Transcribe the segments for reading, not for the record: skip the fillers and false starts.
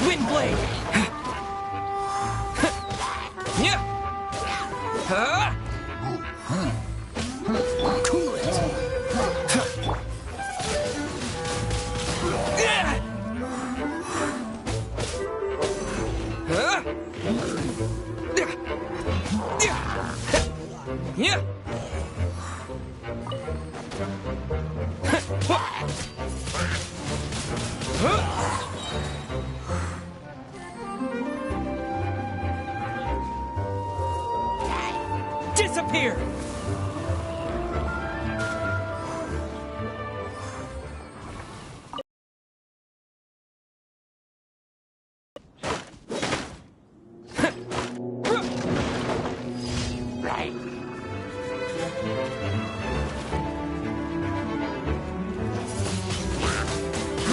Wind blade! Yeah! Cool it! Yeah! Disappear!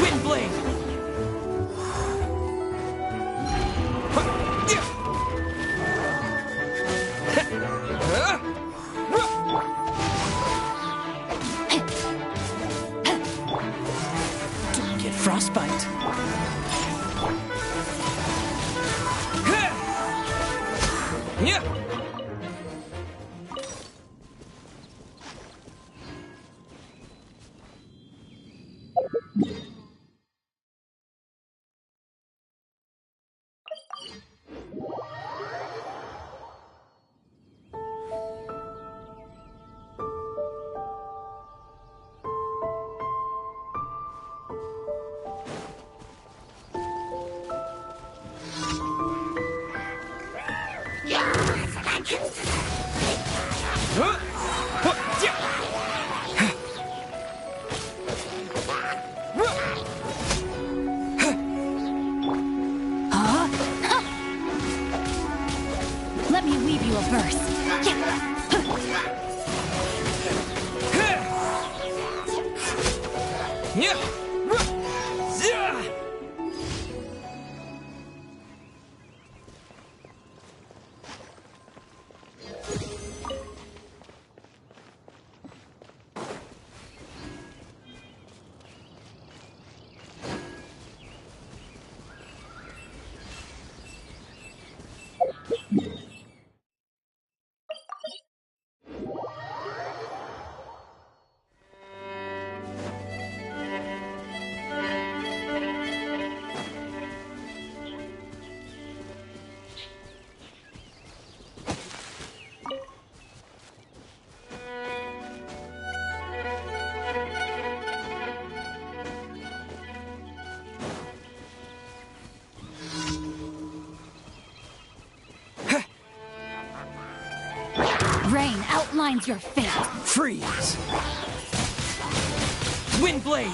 Wind blade! Don't get frostbite. Yeah. Let me weave you a verse. Rain outlines your fate. Freeze! Wind blade!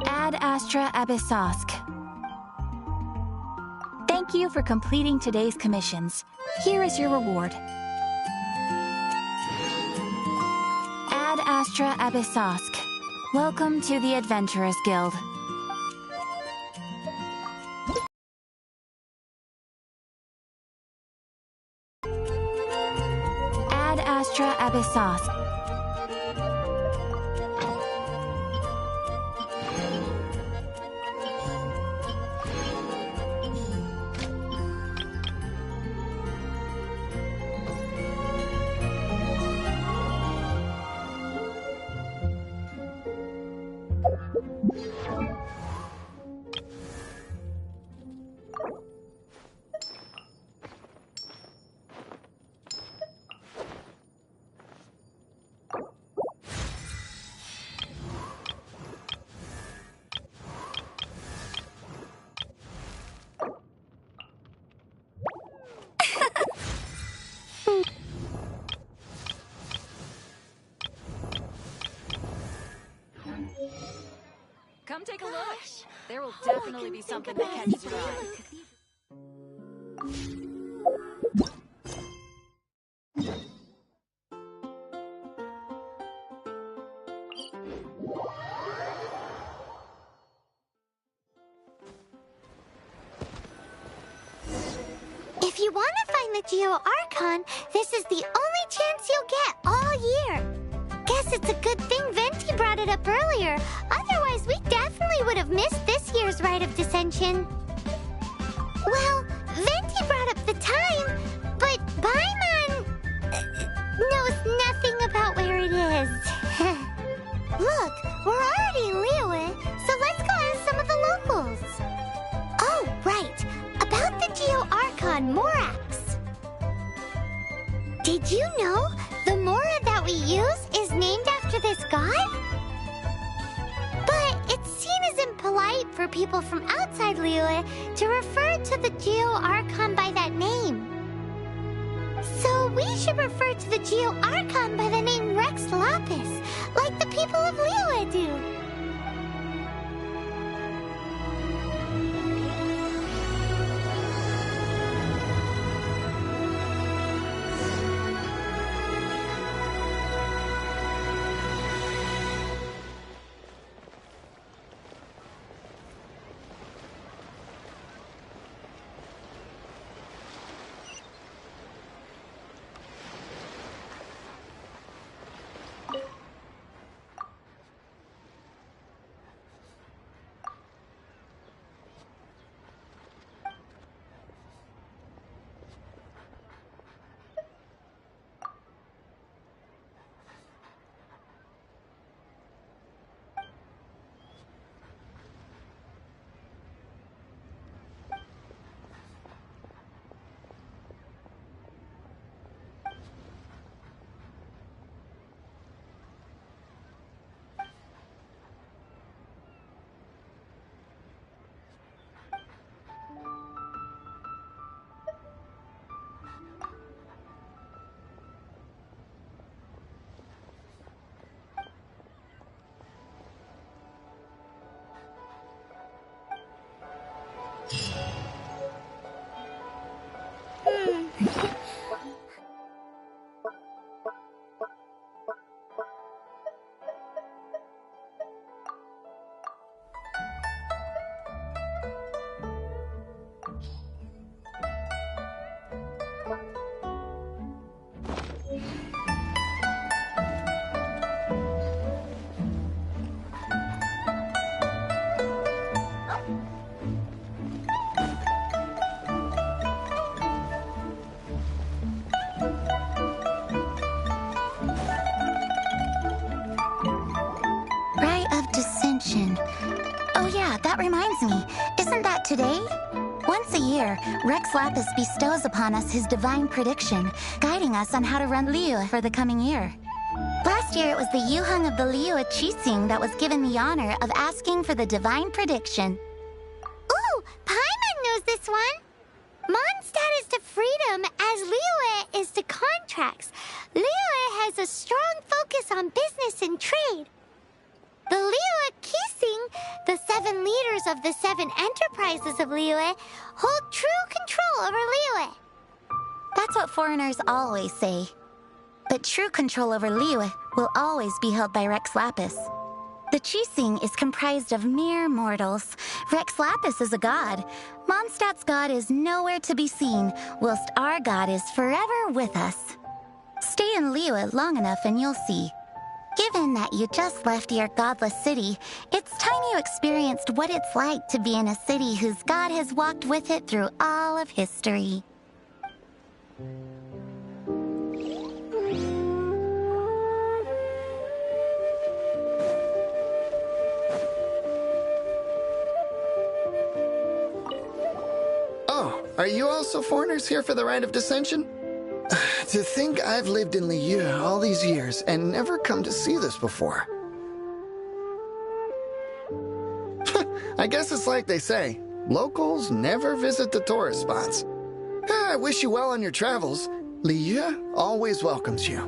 Ad Astra Abyssosk. Thank you for completing today's commissions. Here is your reward. Ad Astra Abyssosk. Welcome to the Adventurers Guild. Ad Astra Abyssosk. Come take a look. There will definitely be something that catches your eye. If you want to find the Geo Archon, this is the only chance you'll get all year. Guess it's a good thing Venti brought it up earlier. Otherwise, we definitely would have missed this year's Rite of Dissension. Well, Venti brought up the time, but Paimon knows nothing about where it is. Look, we're already in Liyue, so let's go ask some of the locals. Oh, right. About the Geo Archon Morax. Did you know the Mora that we use is named after this god? But it's seen as impolite for people from outside Liyue to refer to the Geo Archon by that name. So we should refer to the Geo Archon by the name Rex Lapis, like the people of Liyue do. That reminds me, isn't that today? Once a year, Rex Lapis bestows upon us his divine prediction, guiding us on how to run Liyue for the coming year. Last year, it was the Yuheng of the Liyue Qixing that was given the honor of asking for the divine prediction. Ooh, Paimon knows this one! Mondstadt is to freedom as Liyue is to contracts. Liyue has a strong focus on business and trade. The Liyue Qixing, the 7 leaders of the 7 enterprises of Liyue, hold true control over Liyue. That's what foreigners always say. But true control over Liyue will always be held by Rex Lapis. The Qixing is comprised of mere mortals. Rex Lapis is a god. Mondstadt's god is nowhere to be seen, whilst our god is forever with us. Stay in Liyue long enough and you'll see. Given that you just left your godless city, it's time you experienced what it's like to be in a city whose god has walked with it through all of history. Oh, are you also foreigners here for the Rite of Dissension? To think I've lived in Liyue all these years and never come to see this before. I guess it's like they say, locals never visit the tourist spots. I wish you well on your travels. Liyue always welcomes you.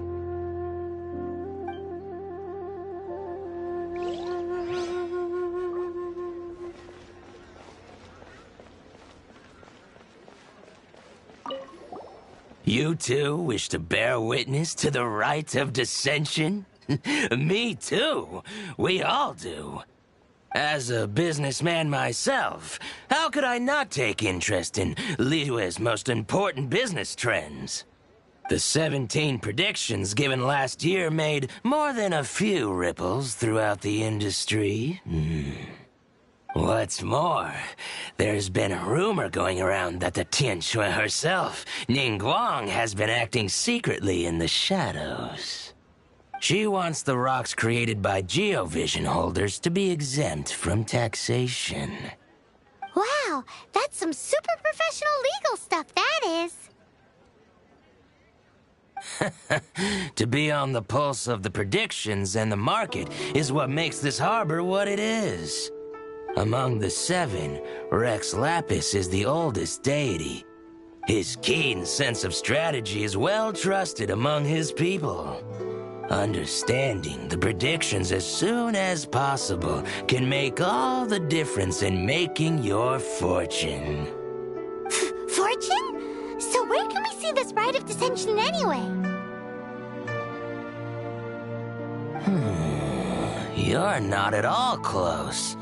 You too wish to bear witness to the rite of dissension? Me too. We all do. As a businessman myself, how could I not take interest in Liyue's most important business trends? The 17 predictions given last year made more than a few ripples throughout the industry. What's more, there's been a rumor going around that the Tianshui herself, Ningguang, has been acting secretly in the shadows. She wants the rocks created by Geovision holders to be exempt from taxation. Wow, that's some super professional legal stuff, that is. To be on the pulse of the predictions and the market is what makes this harbor what it is. Among the 7, Rex Lapis is the oldest deity. His keen sense of strategy is well trusted among his people. Understanding the predictions as soon as possible can make all the difference in making your fortune. Fortune? So where can we see this rite of dissension anyway? You're not at all close.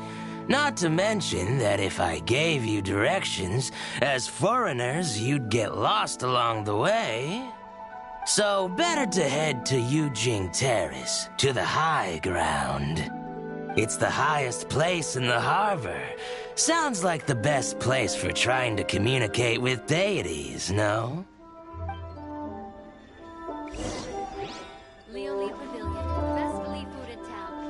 Not to mention that if I gave you directions, as foreigners, you'd get lost along the way. So better to head to Yujing Terrace, to the high ground. It's the highest place in the harbor. Sounds like the best place for trying to communicate with deities, no? Leo Lee Pavilion, best Lee food in town.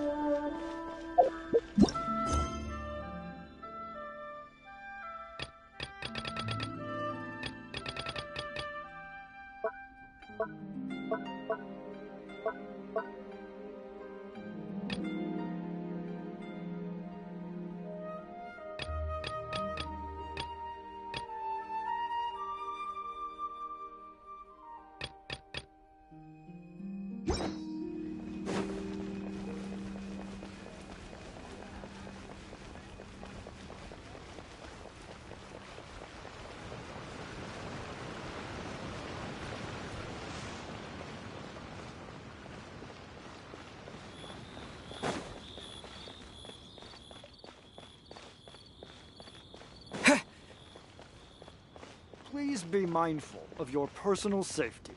Please be mindful of your personal safety.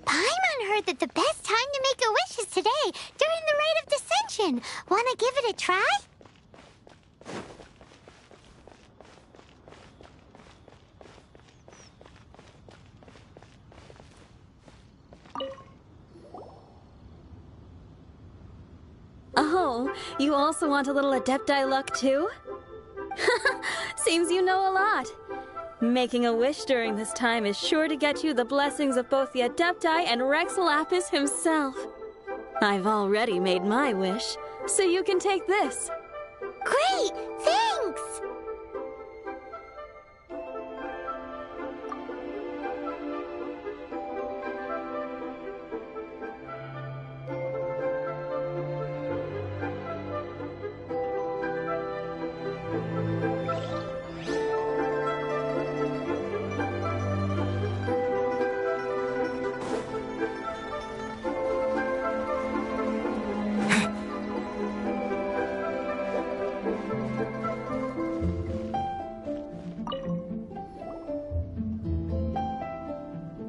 Paimon heard that the best time to make a wish is today, during the rite of dissension. Wanna give it a try? Oh, you also want a little Adepti luck too? Seems you know a lot. Making a wish during this time is sure to get you the blessings of both the Adepti and Rex Lapis himself. I've already made my wish, so you can take this. Great! Thanks!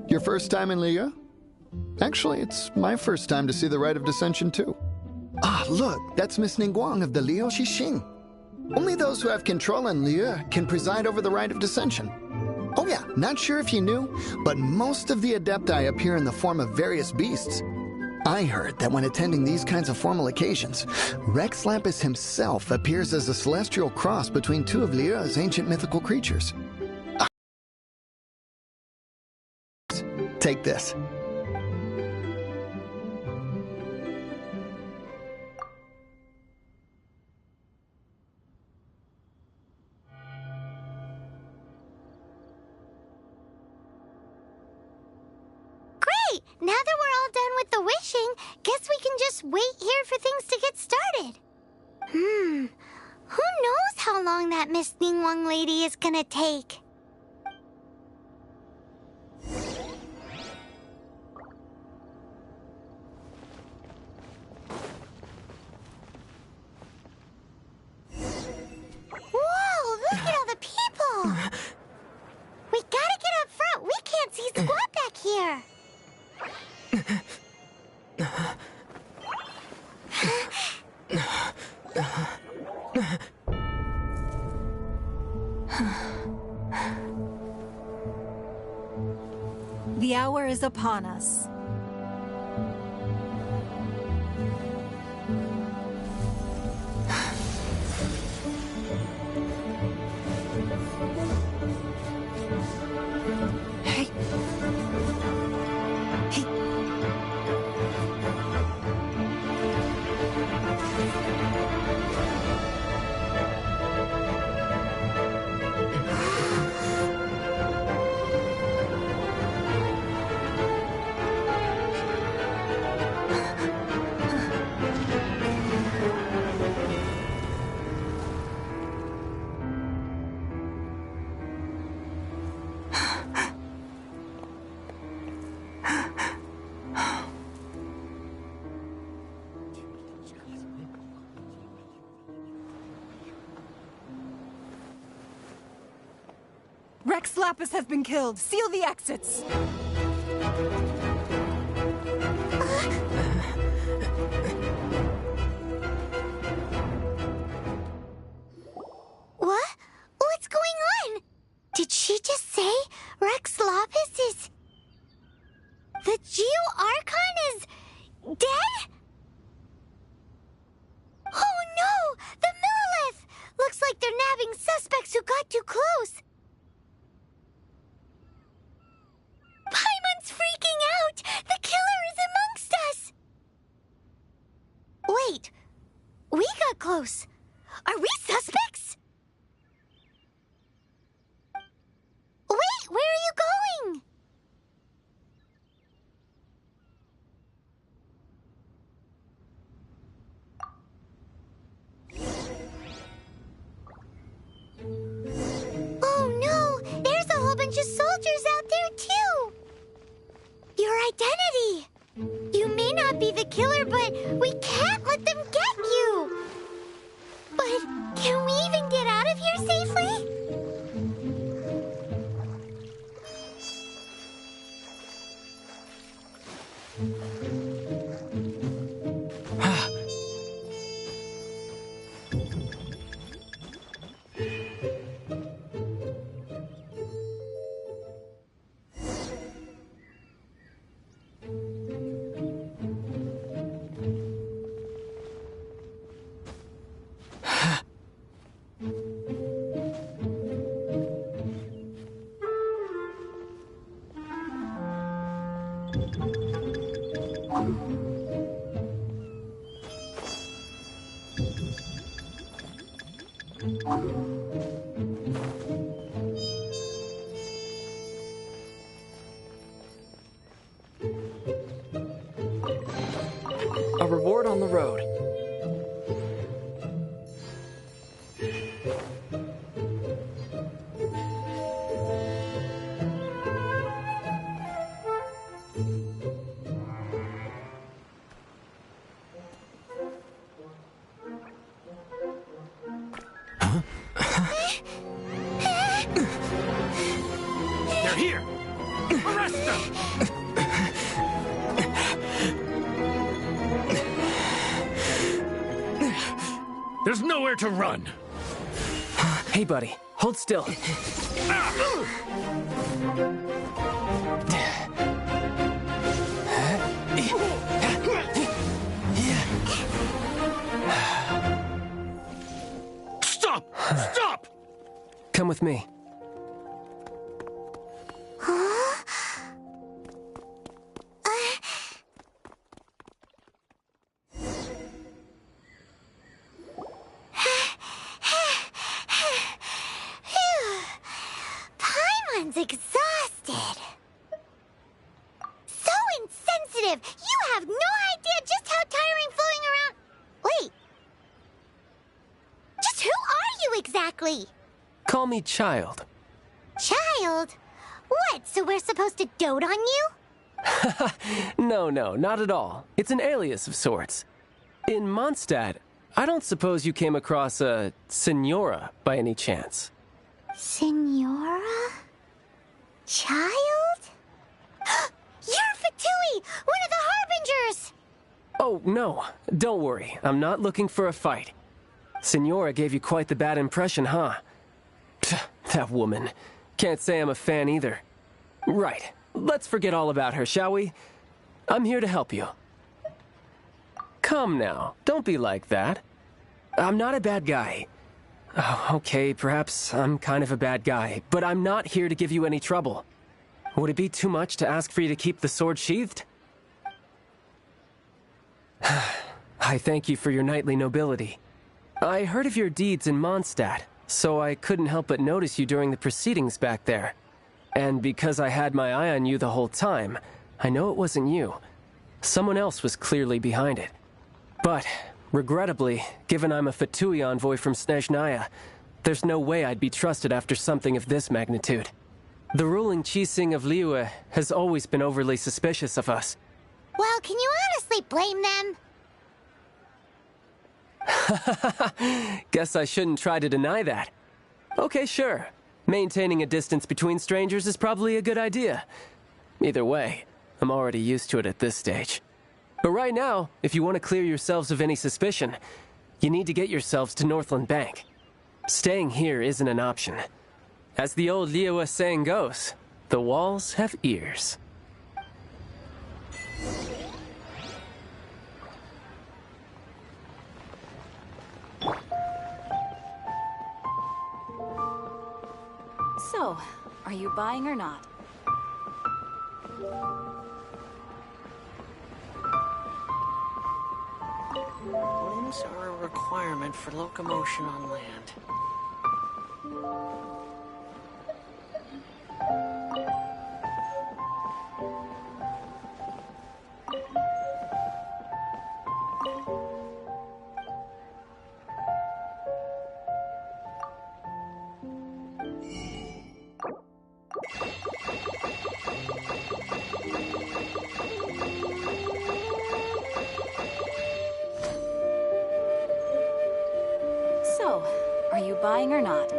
Your first time in Liyue? Actually, it's my first time to see the Rite of Dissension, too. Ah, look, that's Miss Ningguang of the Liu Xixing. Only those who have control in Liyue can preside over the Rite of Dissension. Oh yeah, not sure if you knew, but most of the Adepti appear in the form of various beasts. I heard that when attending these kinds of formal occasions, Rex Lapis himself appears as a celestial cross between two of Liyue's ancient mythical creatures. Take this. now that we're all done with the wishing, guess we can just wait here for things to get started. Who knows how long that Miss Ningguang lady is gonna take? Whoa, look at all the people! We gotta get up front. We can't see squat back here. The hour is upon us. Hey. Hey. Rex Lapis has been killed. Seal the exits. What? What's going on? Did she just say Rex Lapis is... The Geo-Archon is... dead? Oh no! The Millilith! Looks like they're nabbing suspects who got too close. Paimon's freaking out! The killer is amongst us! Wait. We got close. Are we suspects? Wait, where are you going? Oh no! There's a whole bunch of soldiers out there too! Your identity! You may not be the killer, but we can't let them get you! But can we even get out of here safely? A reward on the road. They're here! Arrest them! There's nowhere to run! Hey, buddy. Hold still. Stop! Stop! Come with me. Paimon's exhausted. So incensed exactly? Call me Child. Child? What, so we're supposed to dote on you? No, not at all. It's an alias of sorts. In Mondstadt, I don't suppose you came across a Senora by any chance. Senora? Child? You're Fatui, one of the Harbingers! Oh, no. Don't worry. I'm not looking for a fight. Senora gave you quite the bad impression, huh? That woman. Can't say I'm a fan either. Right. Let's forget all about her, shall we? I'm here to help you. Come now. Don't be like that. I'm not a bad guy. Oh, okay, perhaps I'm kind of a bad guy, but I'm not here to give you any trouble. Would it be too much to ask for you to keep the sword sheathed? I thank you for your knightly nobility. I heard of your deeds in Mondstadt, so I couldn't help but notice you during the proceedings back there. And because I had my eye on you the whole time, I know it wasn't you. Someone else was clearly behind it. But, regrettably, given I'm a Fatui envoy from Snezhnaya, there's no way I'd be trusted after something of this magnitude. The ruling Qixing of Liyue has always been overly suspicious of us. Well, can you honestly blame them? Guess I shouldn't try to deny that. Okay, sure. Maintaining a distance between strangers is probably a good idea. Either way, I'm already used to it at this stage. But right now, if you want to clear yourselves of any suspicion, you need to get yourselves to Northland Bank. Staying here isn't an option. As the old Liyue saying goes, the walls have ears. So, are you buying or not? Limbs are a requirement for locomotion on land. So, are you buying or not?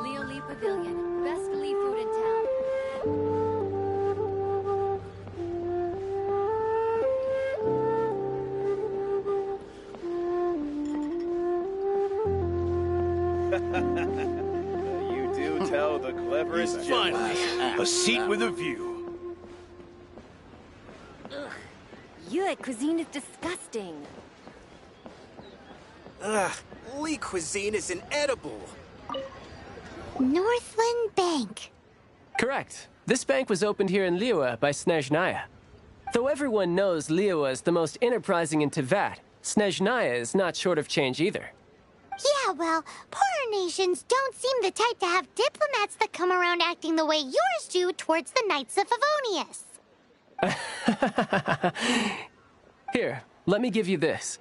Leo Lee Pavilion, best Lee food in town. You do tell the cleverest Finally, gentleman. a seat with a view. Your cuisine is disgusting. Ugh, Lee cuisine is inedible. Northland Bank. Correct. This bank was opened here in Liyue by Snezhnaya. Though everyone knows Liyue is the most enterprising in Teyvat, Snezhnaya is not short of change either. Yeah, well, poorer nations don't seem the type to have diplomats that come around acting the way yours do towards the Knights of Favonius. Here, let me give you this.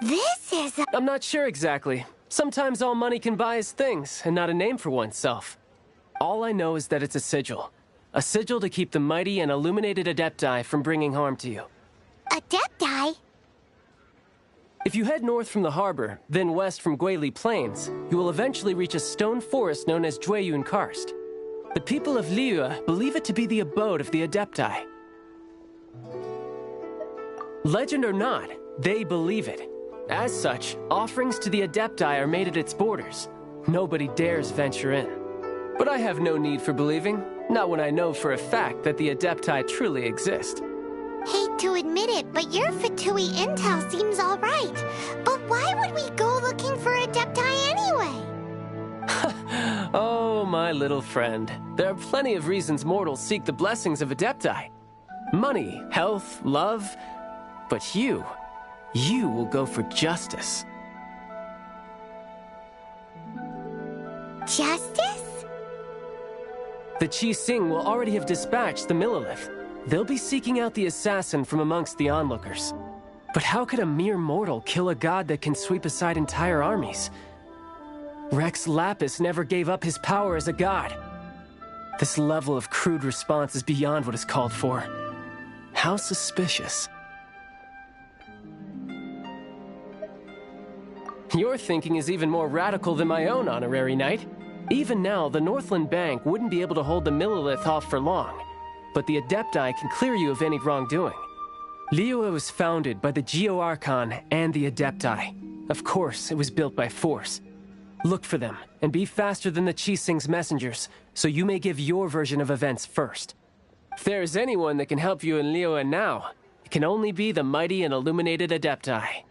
This is a... I'm not sure exactly. Sometimes all money can buy is things, and not a name for oneself. All I know is that it's a sigil. A sigil to keep the mighty and illuminated Adepti from bringing harm to you. Adepti? If you head north from the harbor, then west from Guili Plains, you will eventually reach a stone forest known as Jueyun Karst. The people of Liyue believe it to be the abode of the Adepti. Legend or not, they believe it. As such, offerings to the Adepti are made at its borders. Nobody dares venture in. But I have no need for believing, not when I know for a fact that the Adepti truly exist. Hate to admit it, but your Fatui intel seems all right. But why would we go looking for Adepti anyway? Oh, my little friend. There are plenty of reasons mortals seek the blessings of Adepti. Money, health, love. But you will go for justice. Justice? The Qi Sing will already have dispatched the Millilith. They'll be seeking out the assassin from amongst the onlookers. But how could a mere mortal kill a god that can sweep aside entire armies? Rex Lapis never gave up his power as a god. This level of crude response is beyond what is called for. How suspicious. Your thinking is even more radical than my own, Honorary Knight. Even now, the Northland Bank wouldn't be able to hold the Millilith off for long, but the Adepti can clear you of any wrongdoing. Liyue was founded by the Geo Archon and the Adepti. Of course, it was built by force. Look for them, and be faster than the Qi Sing's messengers, so you may give your version of events first. If there is anyone that can help you in Liyue now, it can only be the mighty and illuminated Adepti.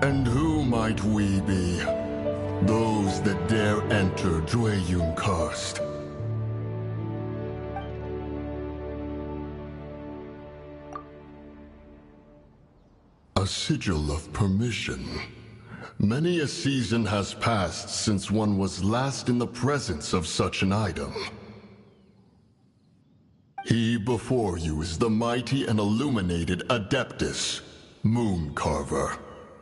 And who might we be? Those that dare enter Jueyun Karst. A sigil of permission. Many a season has passed since one was last in the presence of such an item. He before you is the mighty and illuminated Adeptus, Moon Carver.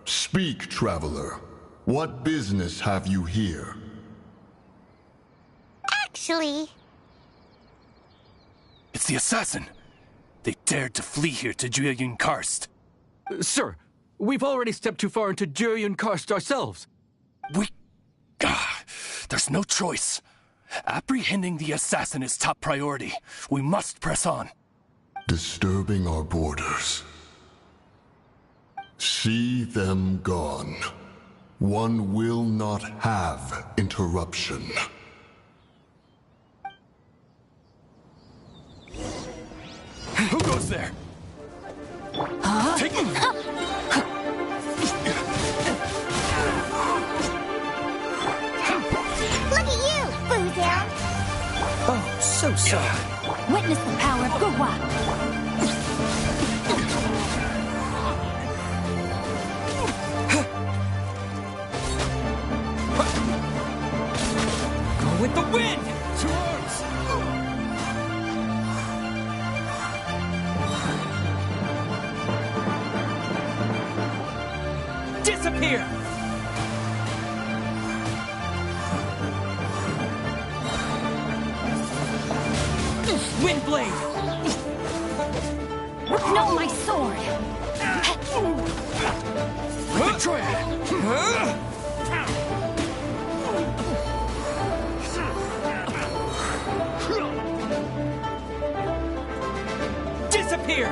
Speak, traveler. What business have you here? Actually... It's the assassin! They dared to flee here to Jueyun Karst. Sir, we've already stepped too far into Jueyun Karst ourselves. There's no choice. Apprehending the assassin is top priority. We must press on. Disturbing our borders. See them gone. One will not have interruption. Who goes there? Take me! Look at you, Boozound! Oh, so sorry. Witness the power of Gurwa. Go with the wind! To arms! Disappear! Windblade! No, my sword! The triad! here!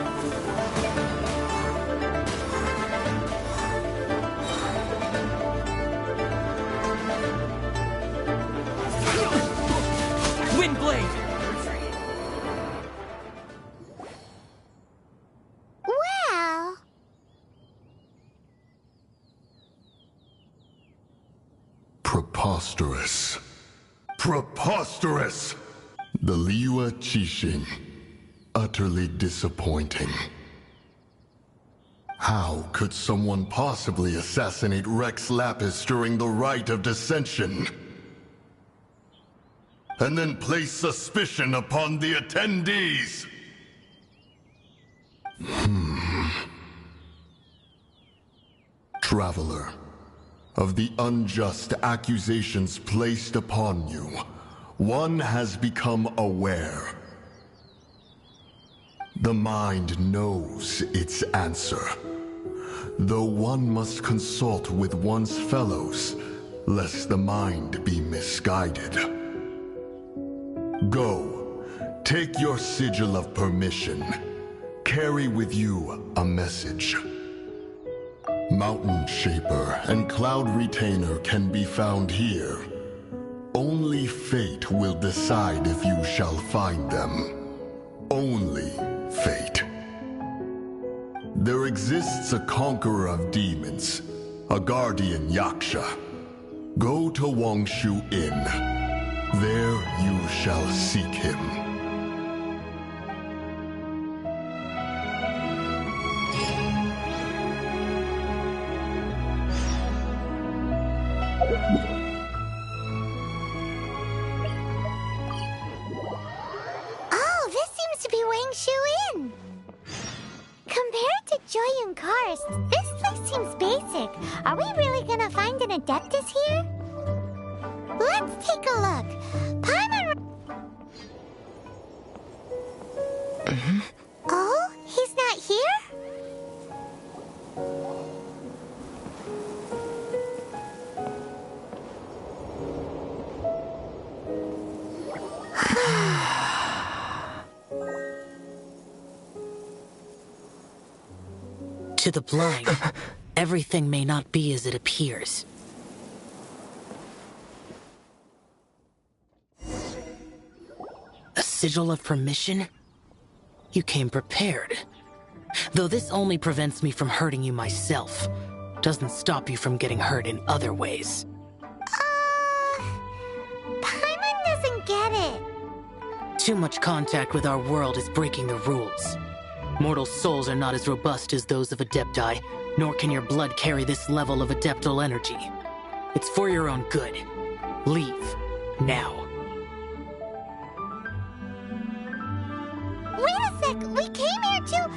Windblade! Well... Preposterous. Preposterous! The Liyue Qixing. Utterly disappointing. How could someone possibly assassinate Rex Lapis during the rite of dissension? And then place suspicion upon the attendees? Traveler, of the unjust accusations placed upon you, one has become aware. The mind knows its answer, though one must consult with one's fellows, lest the mind be misguided. Go, take your sigil of permission. Carry with you a message. Mountain Shaper and Cloud Retainer can be found here. Only fate will decide if you shall find them. Only fate. There exists a conqueror of demons, a guardian Yaksha. Go to Wangshu Inn. There you shall seek him. Oh, this seems to be Wangshu Inn. Compared to Joyun Karst, this place seems basic. Are we really gonna find an Adeptus here? Let's take a look. Paimon... Oh, he's not here? To the blind, everything may not be as it appears. A sigil of permission? You came prepared. Though this only prevents me from hurting you myself, doesn't stop you from getting hurt in other ways. Paimon doesn't get it. Too much contact with our world is breaking the rules. Mortal souls are not as robust as those of Adepti, nor can your blood carry this level of adeptal energy. It's for your own good. Leave. Now. Wait a sec, we came here to...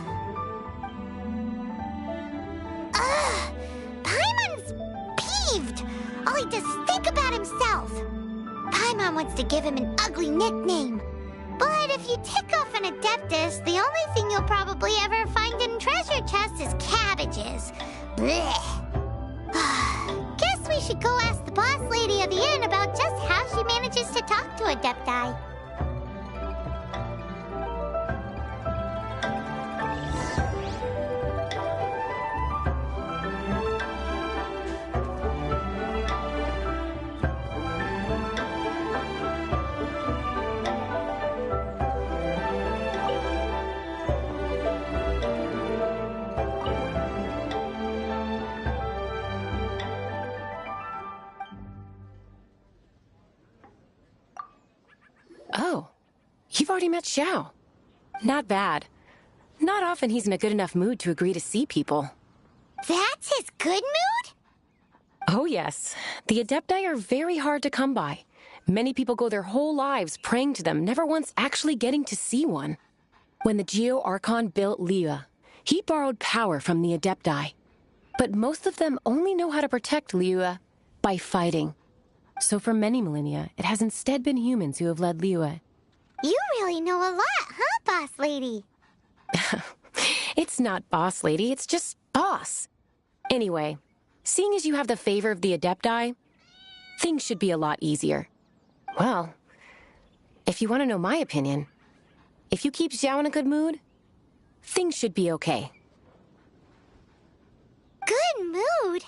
Paimon's peeved. All he does is think about himself. Paimon wants to give him an ugly nickname. But if you tick off an Adeptus, the only thing you'll probably ever find in treasure chests is cabbages. Blech. Guess we should go ask the boss lady of the inn about just how she manages to talk to Adepti. Oh, you've already met Xiao. Not bad. Not often he's in a good enough mood to agree to see people. That's his good mood? Oh yes. The Adepti are very hard to come by. Many people go their whole lives praying to them, never once actually getting to see one. When the Geo Archon built Liyue, he borrowed power from the Adepti. But most of them only know how to protect Liyue by fighting. So for many millennia, it has instead been humans who have led Liyue. You really know a lot, huh, boss lady? It's not boss lady, it's just boss. Anyway, seeing as you have the favor of the Adepti, things should be a lot easier. Well, if you want to know my opinion, if you keep Xiao in a good mood, things should be okay. Good mood?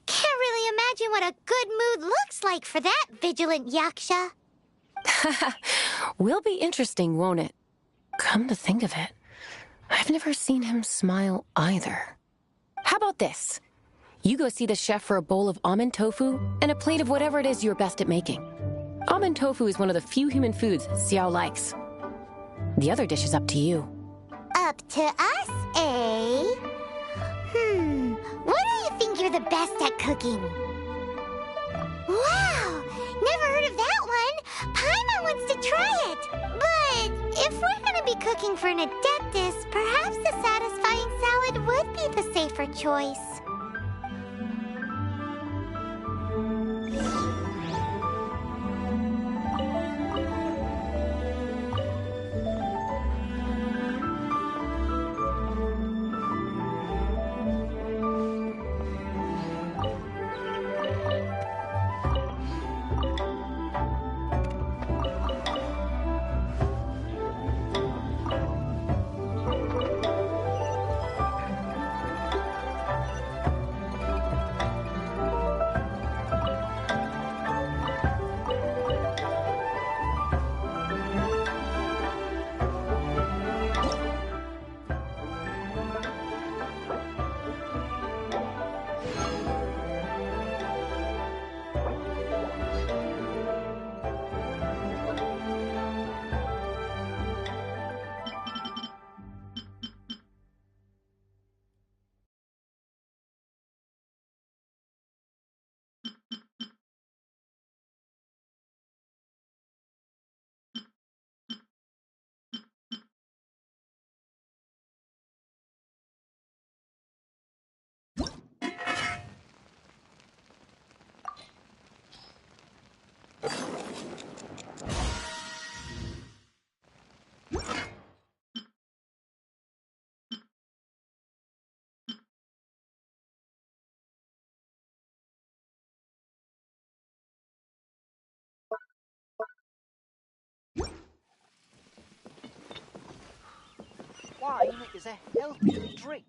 Can't really imagine what a good mood looks like for that vigilant yaksha. Will be interesting, won't it? Come to think of it, I've never seen him smile either. How about this? You go see the chef for a bowl of almond tofu and a plate of whatever it is you're best at making. Almond tofu is one of the few human foods Xiao likes. The other dish is up to you. Up to us, eh? What do you think you're the best at cooking? Wow! Never heard of that one! Paimon wants to try it! But if we're gonna be cooking for an Adeptus, perhaps a satisfying salad would be the safer choice. Wine is a healthy drink.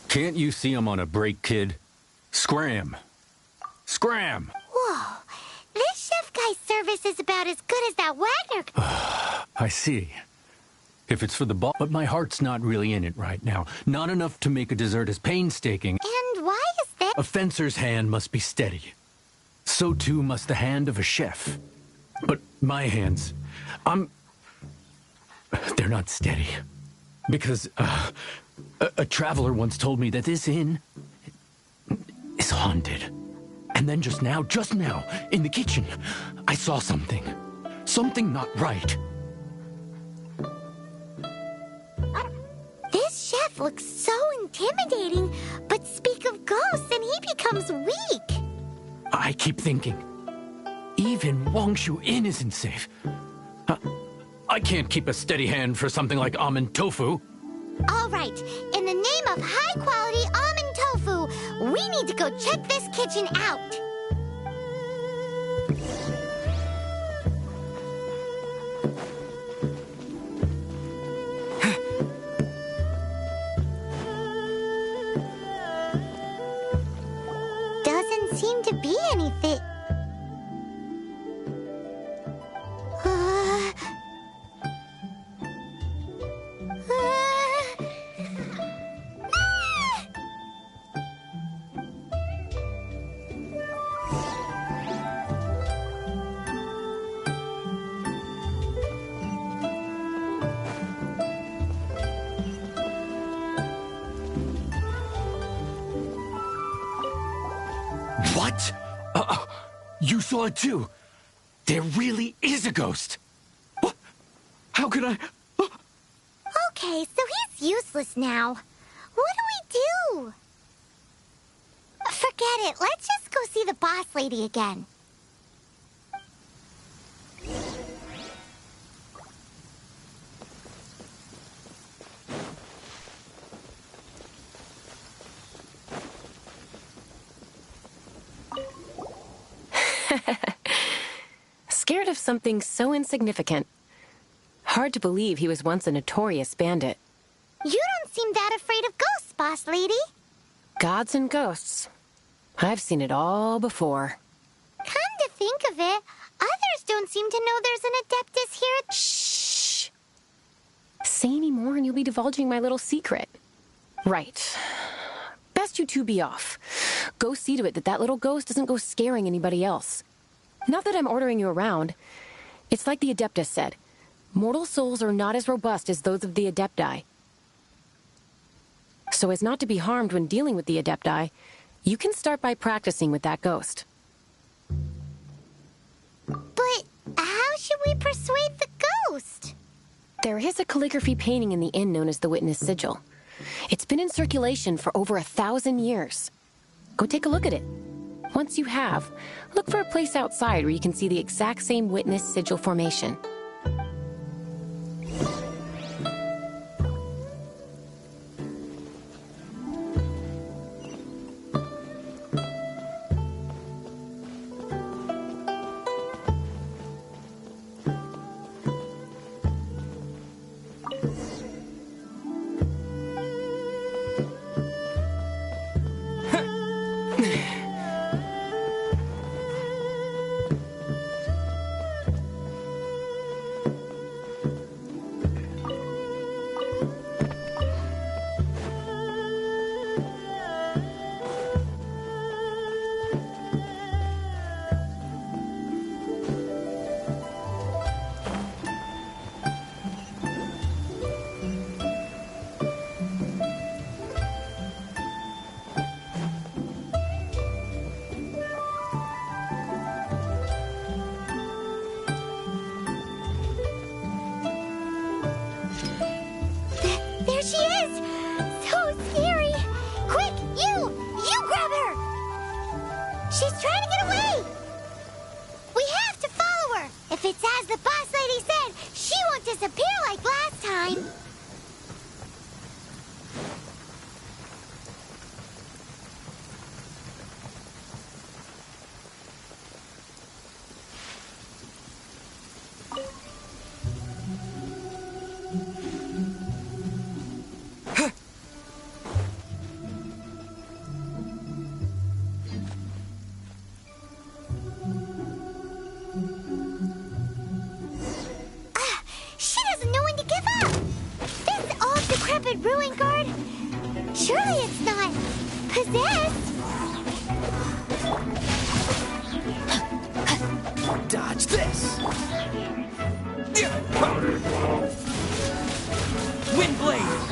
Can't you see I'm on a break, kid? Scram! Scram! Whoa. This chef guy's service is about as good as that Wagner. I see. If it's for the ball, but my heart's not really in it right now. Not enough to make a dessert as painstaking. And why is that? A fencer's hand must be steady. So too must the hand of a chef. But my hands, they're not steady. Because, a traveler once told me that this inn is haunted. And then just now, in the kitchen, I saw something. Something not right. This chef looks so intimidating, but speak of ghosts and he becomes weak. I keep thinking, even Wangshu Inn isn't safe. I can't keep a steady hand for something like almond tofu. All right, in the name of high-quality almond tofu, we need to go check this kitchen out. Doesn't seem to be anything. What? You saw it too? There really is a ghost. What? How could I? Okay, so he's useless now. What do we do? Forget it. Let's just go see the boss lady again. something so insignificant. Hard to believe he was once a notorious bandit. You don't seem that afraid of ghosts, boss lady. Gods and ghosts. I've seen it all before. Come to think of it, others don't seem to know there's an Adeptus here. Shh! Say any more and you'll be divulging my little secret. Right. Best you two be off. Go see to it that that little ghost doesn't go scaring anybody else. Not that I'm ordering you around. It's like the Adeptus said. Mortal souls are not as robust as those of the Adepti. So as not to be harmed when dealing with the Adepti, you can start by practicing with that ghost. But how should we persuade the ghost? There is a calligraphy painting in the inn known as the Witness Sigil. It's been in circulation for over 1,000 years. Go take a look at it. Once you have, look for a place outside where you can see the exact same Witness Sigil formation. There she is! So scary! Quick, you grab her! She's trying to get away! We have to follow her! If it's as the boss lady said, she won't disappear like last time! Ruin guard? Surely it's not possessed. Dodge this. Windblade.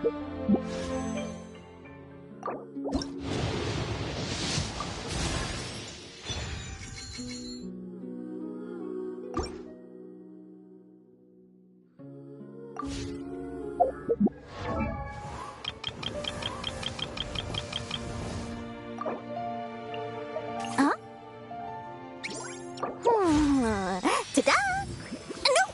Huh? Ta-da! No!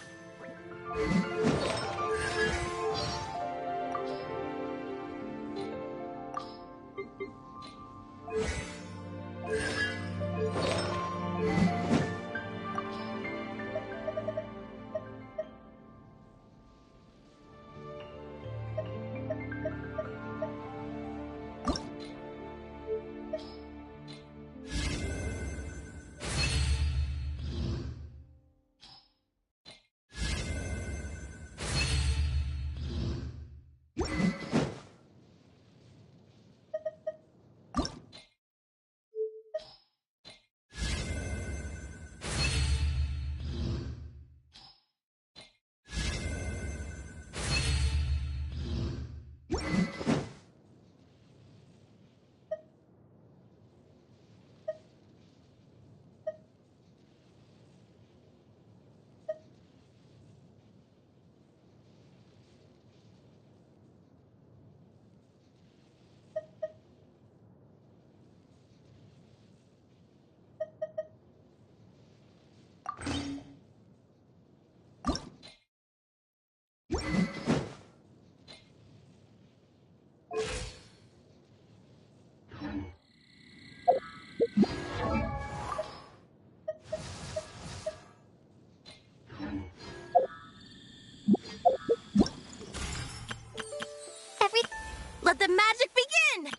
Let the magic begin!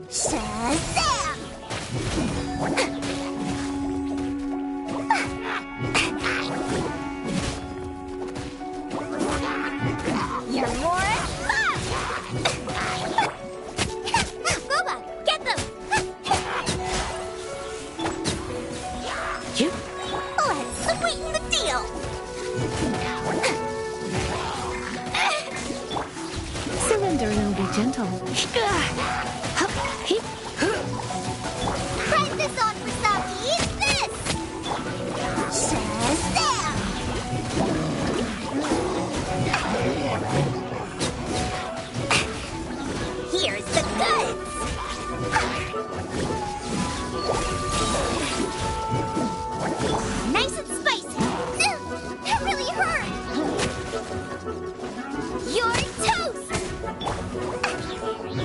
Shazam! You're more fun! Booba, get them! Let's sweeten the deal! Surrender and be gentle. Try this on for Saki! Eat this! Shazam! Here's the goods! Nice and spicy! That really hurt! You're toast!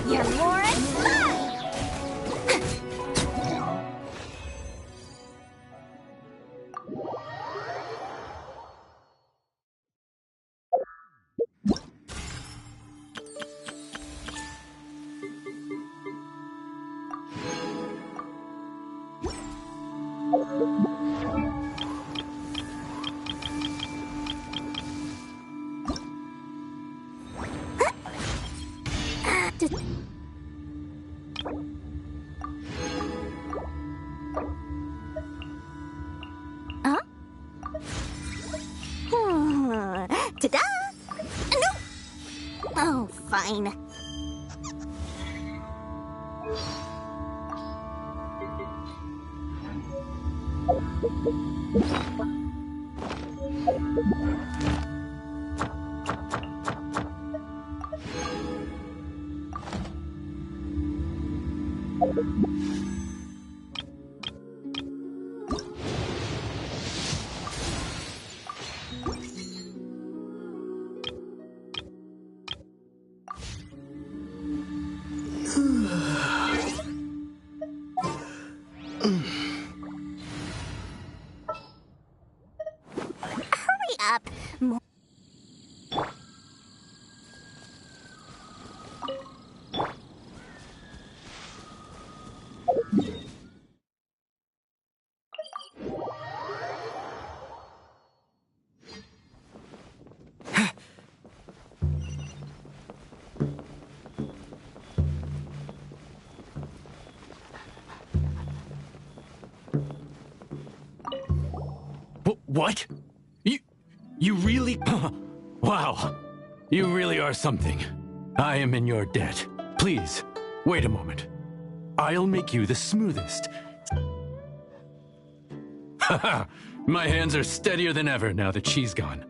You're more fun! Huh? Ta-da! No! Oh, fine. Hurry up! What? You really... Wow. You really are something. I am in your debt. Please, wait a moment. I'll make you the smoothest. Haha, my hands are steadier than ever now that she's gone.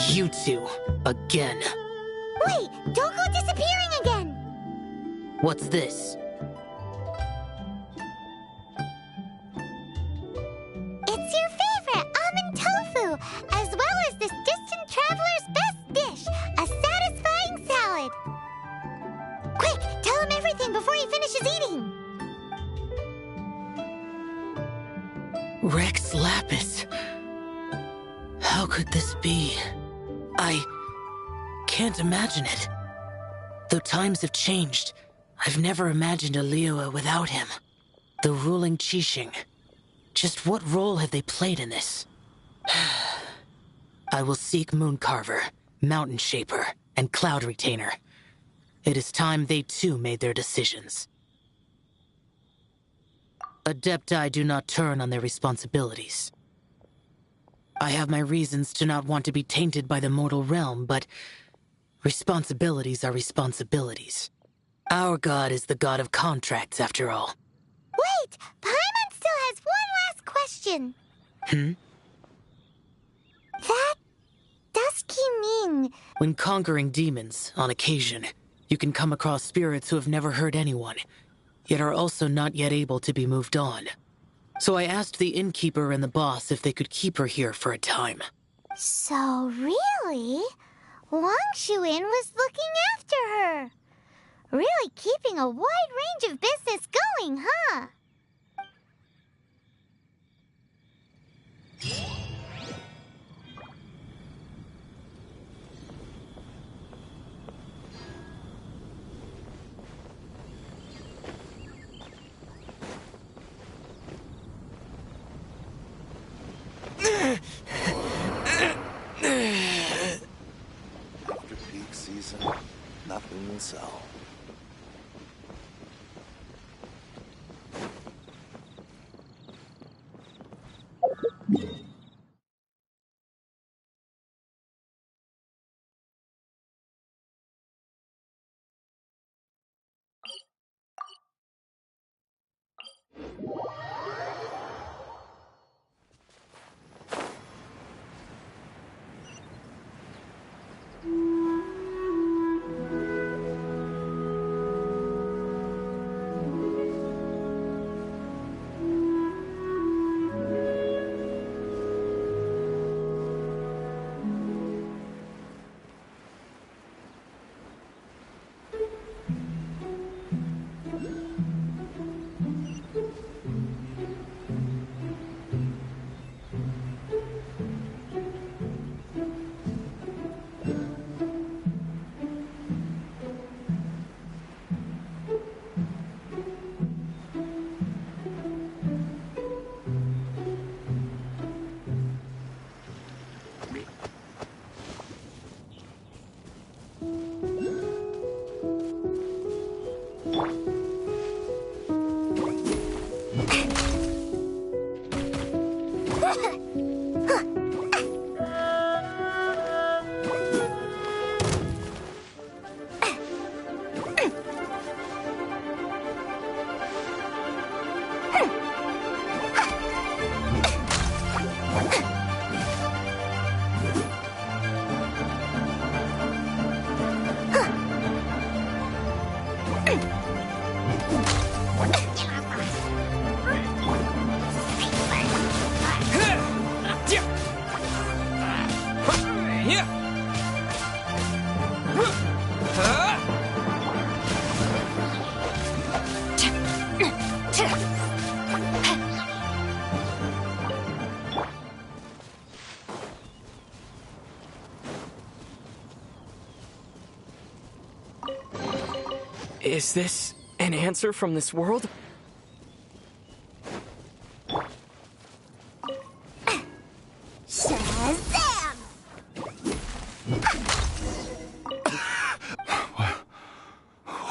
You two, again. Wait, don't go disappearing again! What's this? It's your favorite almond tofu, as well as this distant traveler's best dish, a satisfying salad. Quick, tell him everything before he finishes eating. Rex Lapis. How could this be? I can't imagine it. Though times have changed, I've never imagined a Liyue without him. The ruling Qixing. Just what role have they played in this? I will seek Mooncarver, Mountain Shaper, and Cloud Retainer. It is time they too made their decisions. Adepti do not turn on their responsibilities. I have my reasons to not want to be tainted by the mortal realm, but responsibilities are responsibilities. Our god is the god of contracts, after all. Wait! Paimon still has one last question. That dusky mean... When conquering demons, on occasion, you can come across spirits who have never hurt anyone, yet are also not yet able to be moved on. So I asked the innkeeper and the boss if they could keep her here for a time. So really, Wang Shuin was looking after her. Really keeping a wide range of business going, huh? After peak season, nothing will sell. Is this an answer from this world? Shazam!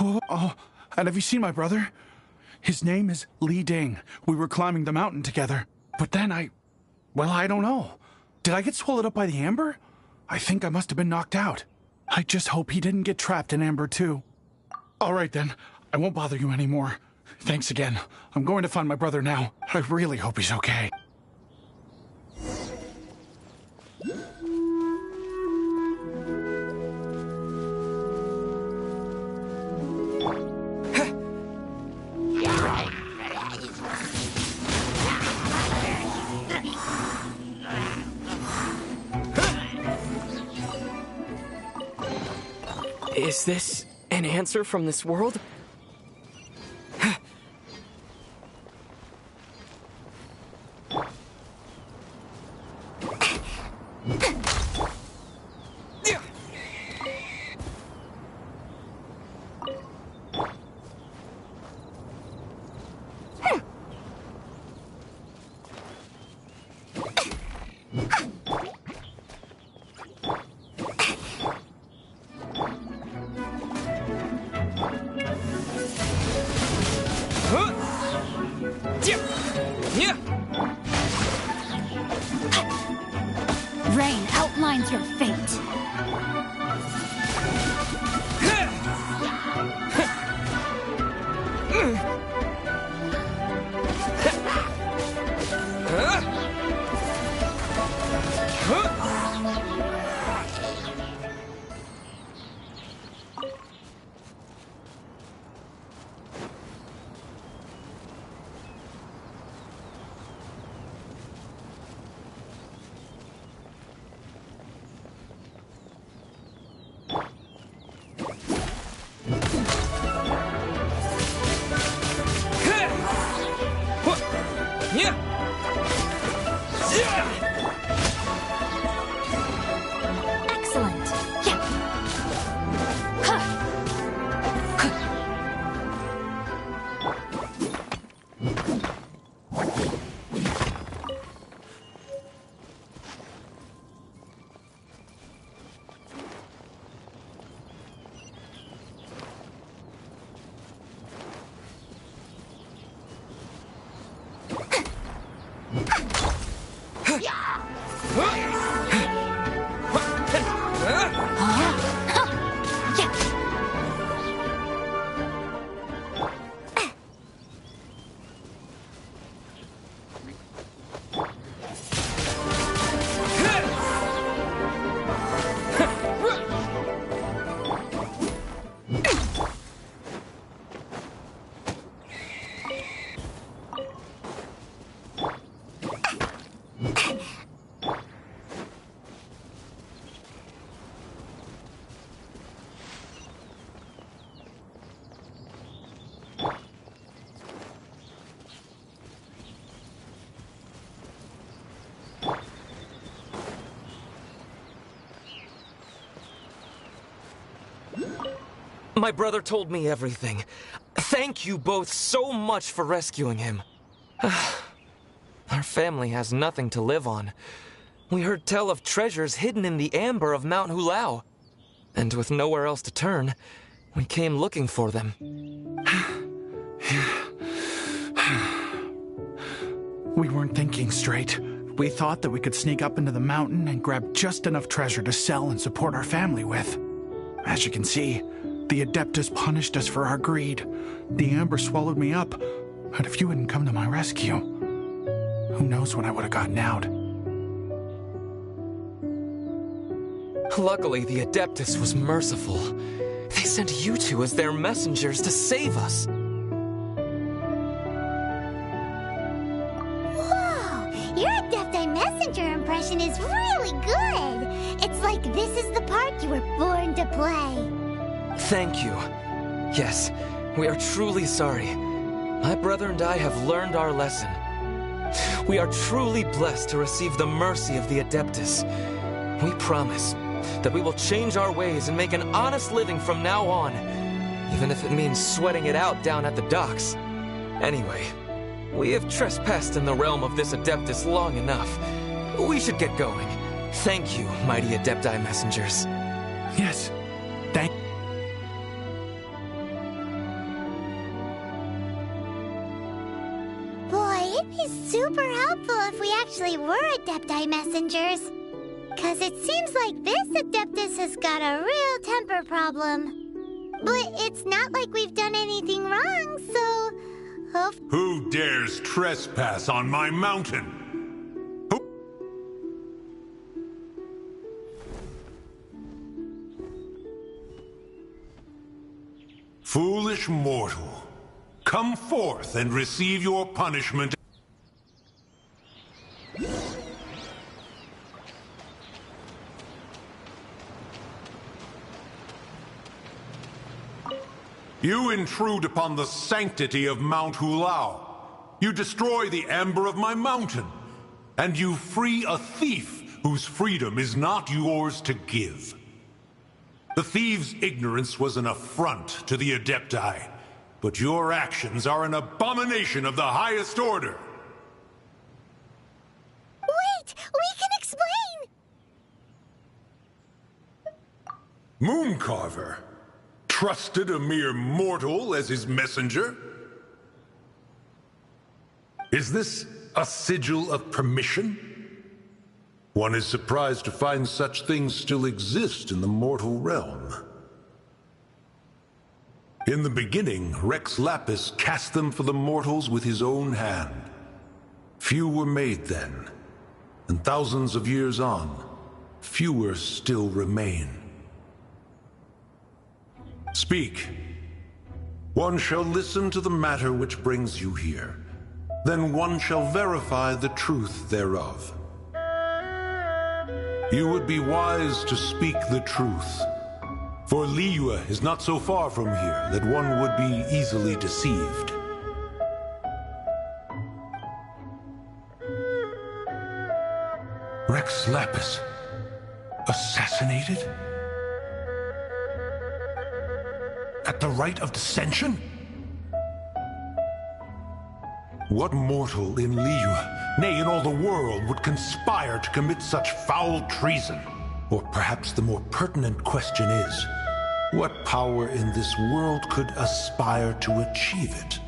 Oh, and have you seen my brother? His name is Li Ding. We were climbing the mountain together. But then I don't know. Did I get swallowed up by the amber? I think I must have been knocked out. I just hope he didn't get trapped in amber too. All right then, I won't bother you anymore. Thanks again. I'm going to find my brother now. I really hope he's okay. Is this an answer from this world? Rain outlines your fate. Excellent. My brother told me everything. Thank you both so much for rescuing him. Our family has nothing to live on. We heard tell of treasures hidden in the amber of Mount Hulao. And with nowhere else to turn, we came looking for them. We weren't thinking straight. We thought that we could sneak up into the mountain and grab just enough treasure to sell and support our family with. As you can see, the Adeptus punished us for our greed. The amber swallowed me up, and if you hadn't come to my rescue, who knows when I would have gotten out. Luckily, the Adeptus was merciful. They sent you two as their messengers to save us. Whoa! Your Adepti messenger impression is really good! It's like this is the part you were born to play. Thank you. Yes, we are truly sorry. My brother and I have learned our lesson. We are truly blessed to receive the mercy of the Adeptus. We promise that we will change our ways and make an honest living from now on. even if it means sweating it out down at the docks. Anyway, we have trespassed in the realm of this Adeptus long enough. We should get going. Thank you, mighty Adepti messengers. Yes, thank... Boy, it'd be super helpful if we actually were Adepti messengers. Cause it seems like this Adeptus has got a real temper problem. But it's not like we've done anything wrong, so... Who dares trespass on my mountain? Foolish mortal, come forth and receive your punishment. You intrude upon the sanctity of Mount Hulao. You destroy the amber of my mountain. And you free a thief whose freedom is not yours to give. The thief's ignorance was an affront to the Adepti, but your actions are an abomination of the highest order. Wait! We can explain! Mooncarver trusted a mere mortal as his messenger? Is this a sigil of permission? One is surprised to find such things still exist in the mortal realm. In the beginning, Rex Lapis cast them for the mortals with his own hand. Few were made then, and thousands of years on, fewer still remain. Speak. One shall listen to the matter which brings you here. Then one shall verify the truth thereof. You would be wise to speak the truth. For Liyue is not so far from here that one would be easily deceived. Rex Lapis, assassinated? At the rite of dissension? What mortal in Liyue, nay, in all the world, would conspire to commit such foul treason? Or perhaps the more pertinent question is, what power in this world could aspire to achieve it?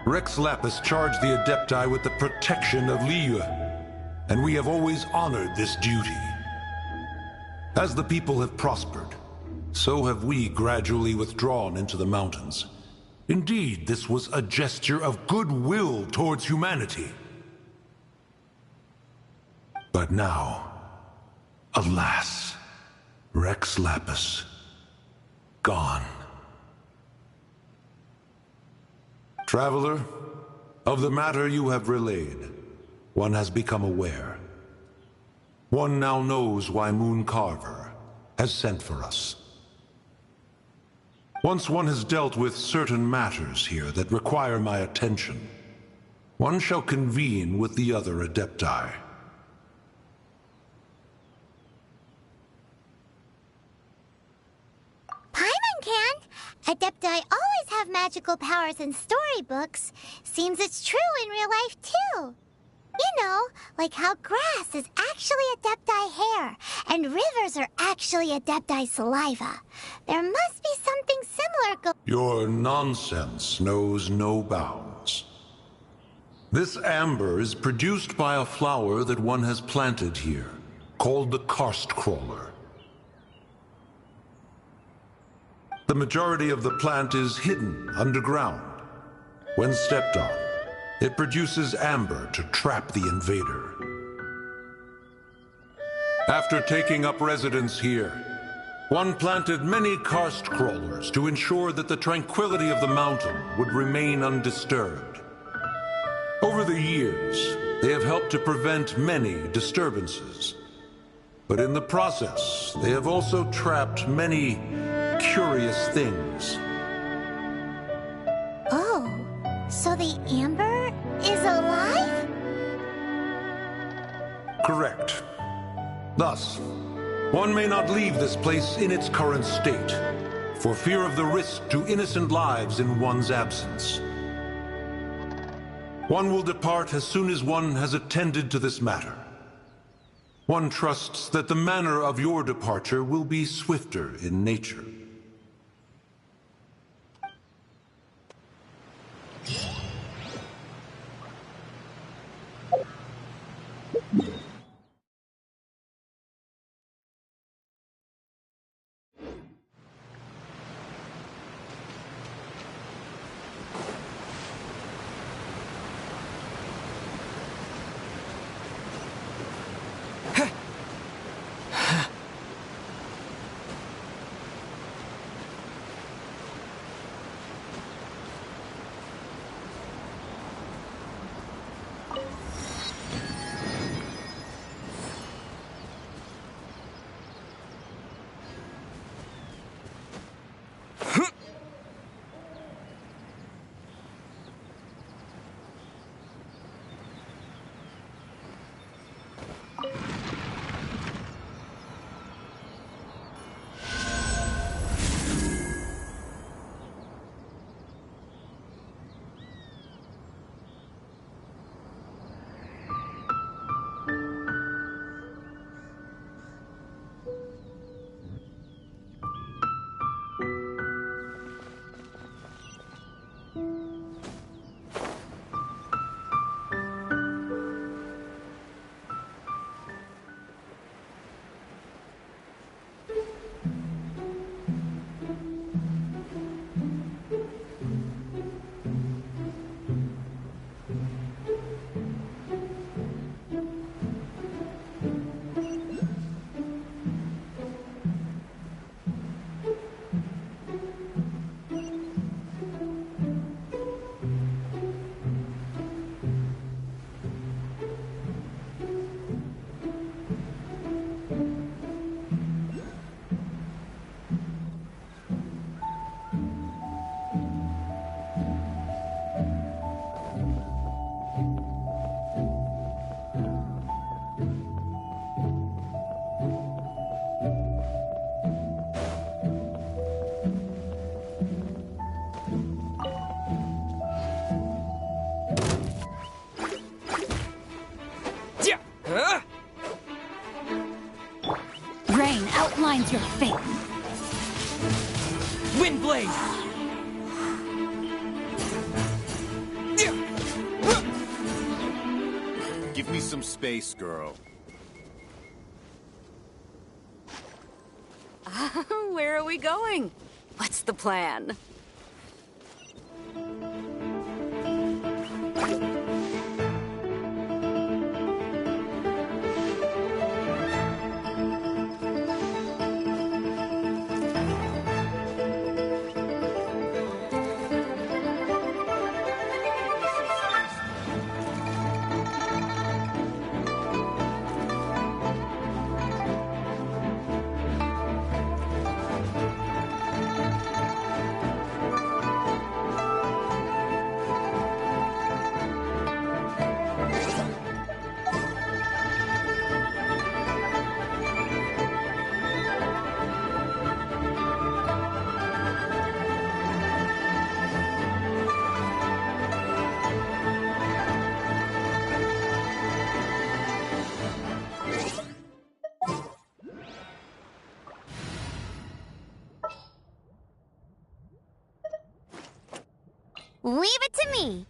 Rex Lapis charged the Adepti with the protection of Liyue, and we have always honored this duty. As the people have prospered, so have we gradually withdrawn into the mountains. Indeed, this was a gesture of goodwill towards humanity. But now, alas, Rex Lapis, gone. Traveler, of the matter you have relayed, one has become aware. One now knows why Mooncarver has sent for us. Once one has dealt with certain matters here that require my attention, one shall convene with the other Adepti. Paimon can! Adepti always have magical powers in storybooks. Seems it's true in real life, too. You know, like how grass is actually Adepti hair, and rivers are actually Adepti saliva. There must be something similar Your nonsense knows no bounds. This amber is produced by a flower that one has planted here, called the karst crawler. The majority of the plant is hidden underground. When stepped on, it produces amber to trap the invader. After taking up residence here, one planted many karst crawlers to ensure that the tranquility of the mountain would remain undisturbed. Over the years, they have helped to prevent many disturbances. But in the process, they have also trapped many curious things. Oh, so the amber is alive? Correct. Thus, One may not leave this place in its current state, for fear of the risk to innocent lives in one's absence. One will depart as soon as one has attended to this matter. One trusts that the manner of your departure will be swifter in nature. Rain outlines your fate. Windblade! Give me some space, girl. Where are we going? What's the plan? Leave it to me.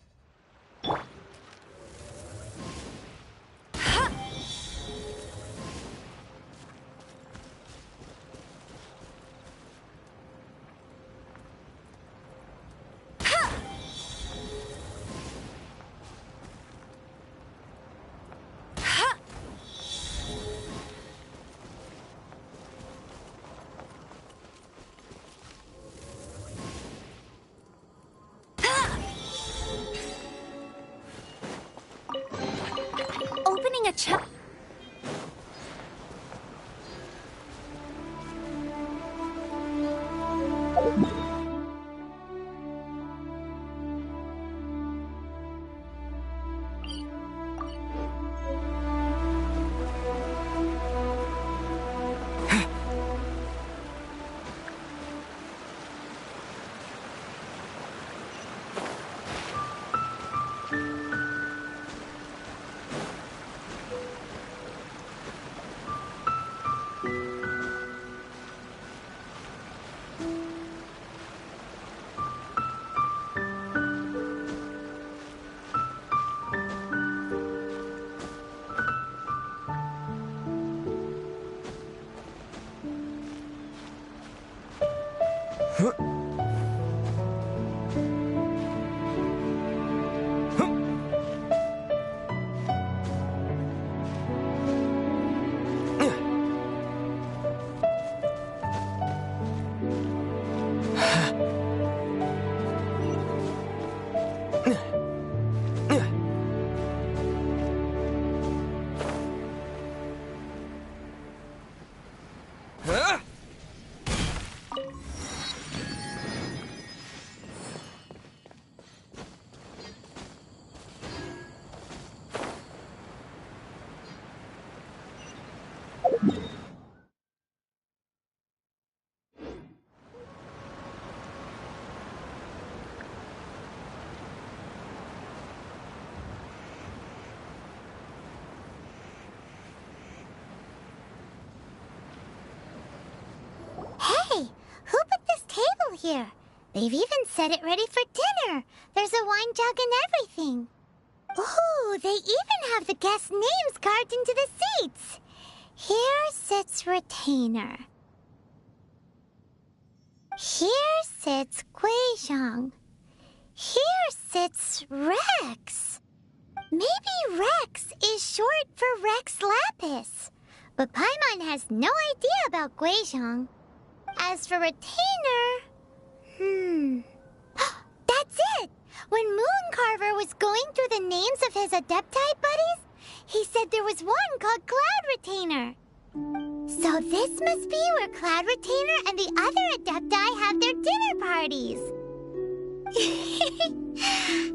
Opening a chapter. Hey, who put this table here? They've even set it ready for dinner. There's a wine jug and everything. Ooh, they even have the guests' names carved into the seats. Here sits Retainer. Here sits Guizhong. Here sits Rex. Maybe Rex is short for Rex Lapis. But Paimon has no idea about Guizhong. As for Retainer... That's it! When Mooncarver was going through the names of his Adepti buddies, he said there was one called Cloud Retainer. So this must be where Cloud Retainer and the other Adepti have their dinner parties.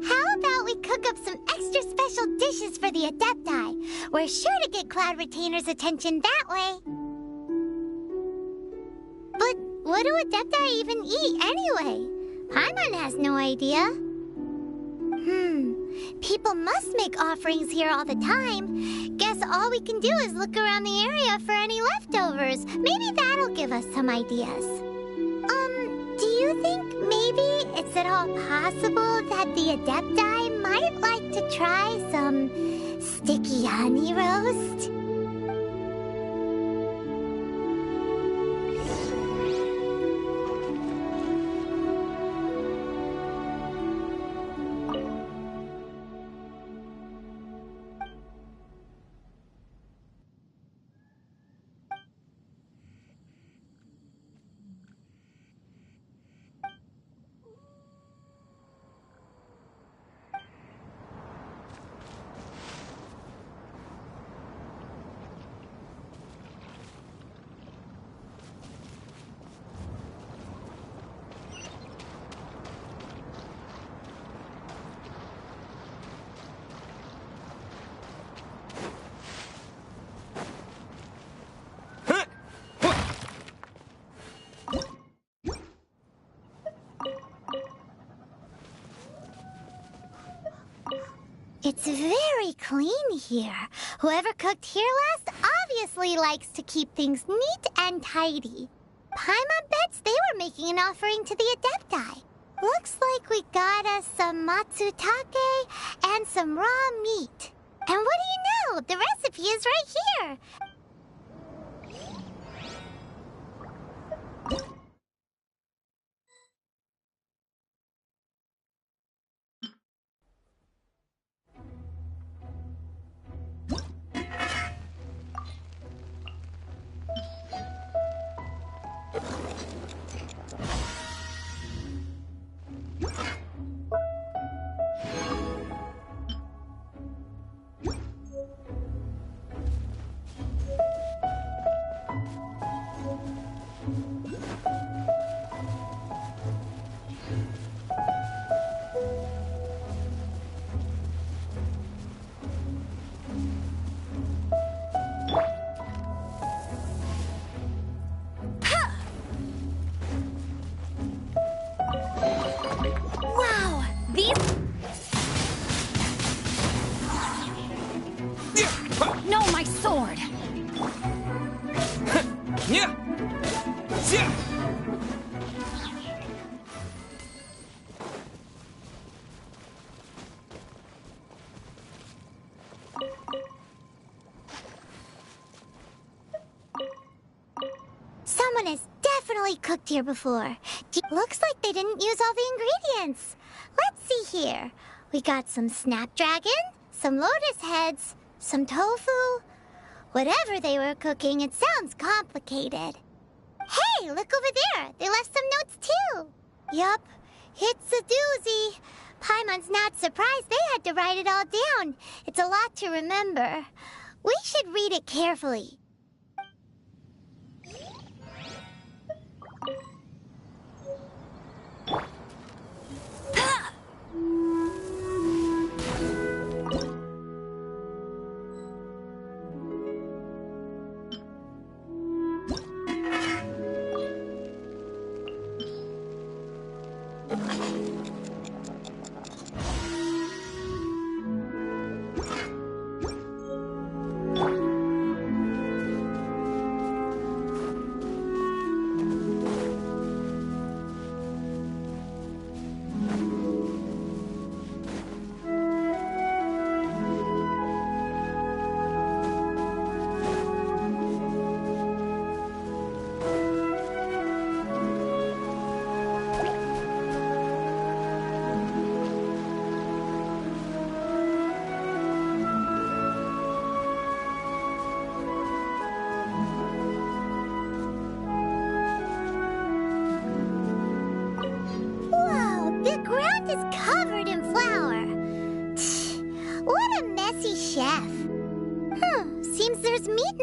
How about we cook up some extra special dishes for the Adepti? We're sure to get Cloud Retainer's attention that way. But what do Adepti even eat anyway? Paimon has no idea. People must make offerings here all the time. Guess all we can do is look around the area for any leftovers. Maybe that'll give us some ideas. Do you think maybe it's at all possible that the Adepti might like to try some sticky honey roast? It's very clean here. Whoever cooked here last obviously likes to keep things neat and tidy. Paimon bets they were making an offering to the Adepti. Looks like we got us some matsutake and some raw meat. And what do you know? The recipe is right here. definitely cooked here before. Looks like they didn't use all the ingredients. Let's see here. We got some snapdragon, some lotus heads, some tofu. Whatever they were cooking, it sounds complicated. Hey, look over there. They left some notes too. Yup, it's a doozy. Paimon's not surprised they had to write it all down. It's a lot to remember. We should read it carefully.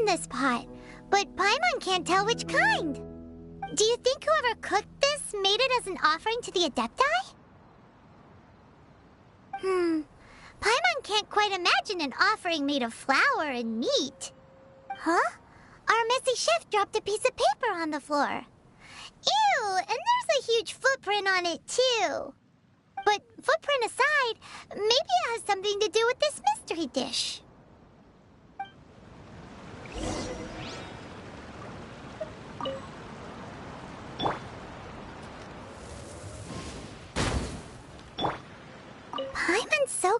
This pot, but Paimon can't tell which kind. Do you think whoever cooked this made it as an offering to the Adepti? Paimon can't quite imagine an offering made of flour and meat. Huh? Our messy chef dropped a piece of paper on the floor. Ew, and there's a huge footprint on it too. But footprint aside, maybe it has something to do with this mystery dish. Paimon's so...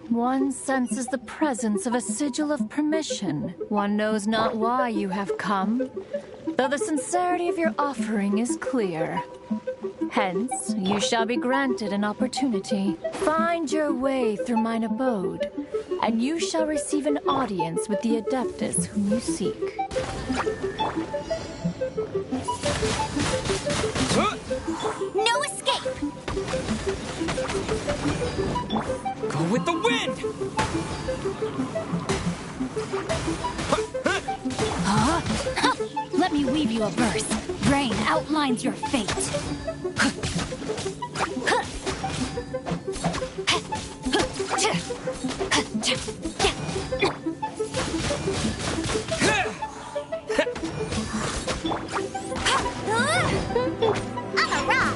One senses the presence of a sigil of permission. One knows not why you have come, though the sincerity of your offering is clear. Hence, you shall be granted an opportunity. Find your way through mine abode, and you shall receive an audience with the Adeptus whom you seek. No escape! Go with the wind! Huh? Let me weave you a verse. Rain outlines your fate. I'm a rock!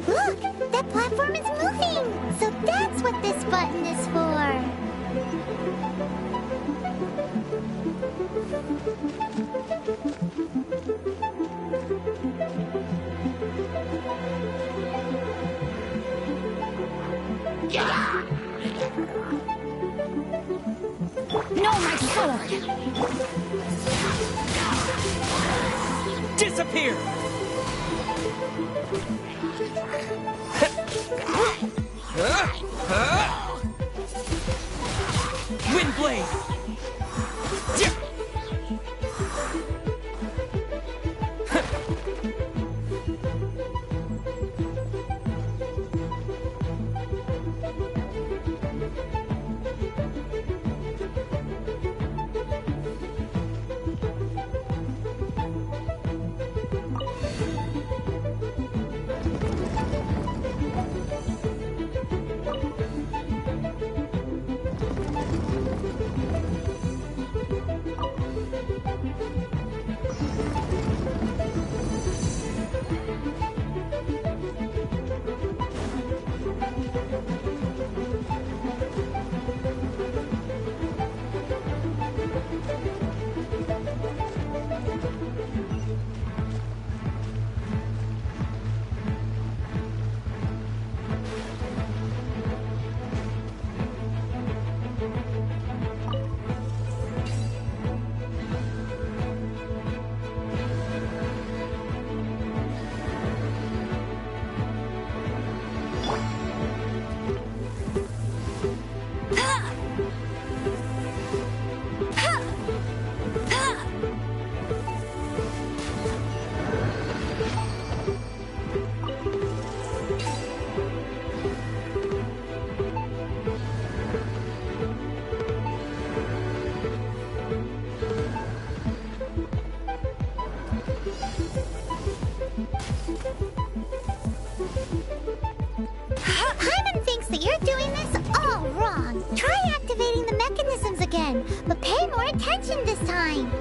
Look! That platform is moving! So that's what this button is for! No, my sword! Disappear! Windblade! mentioned this time.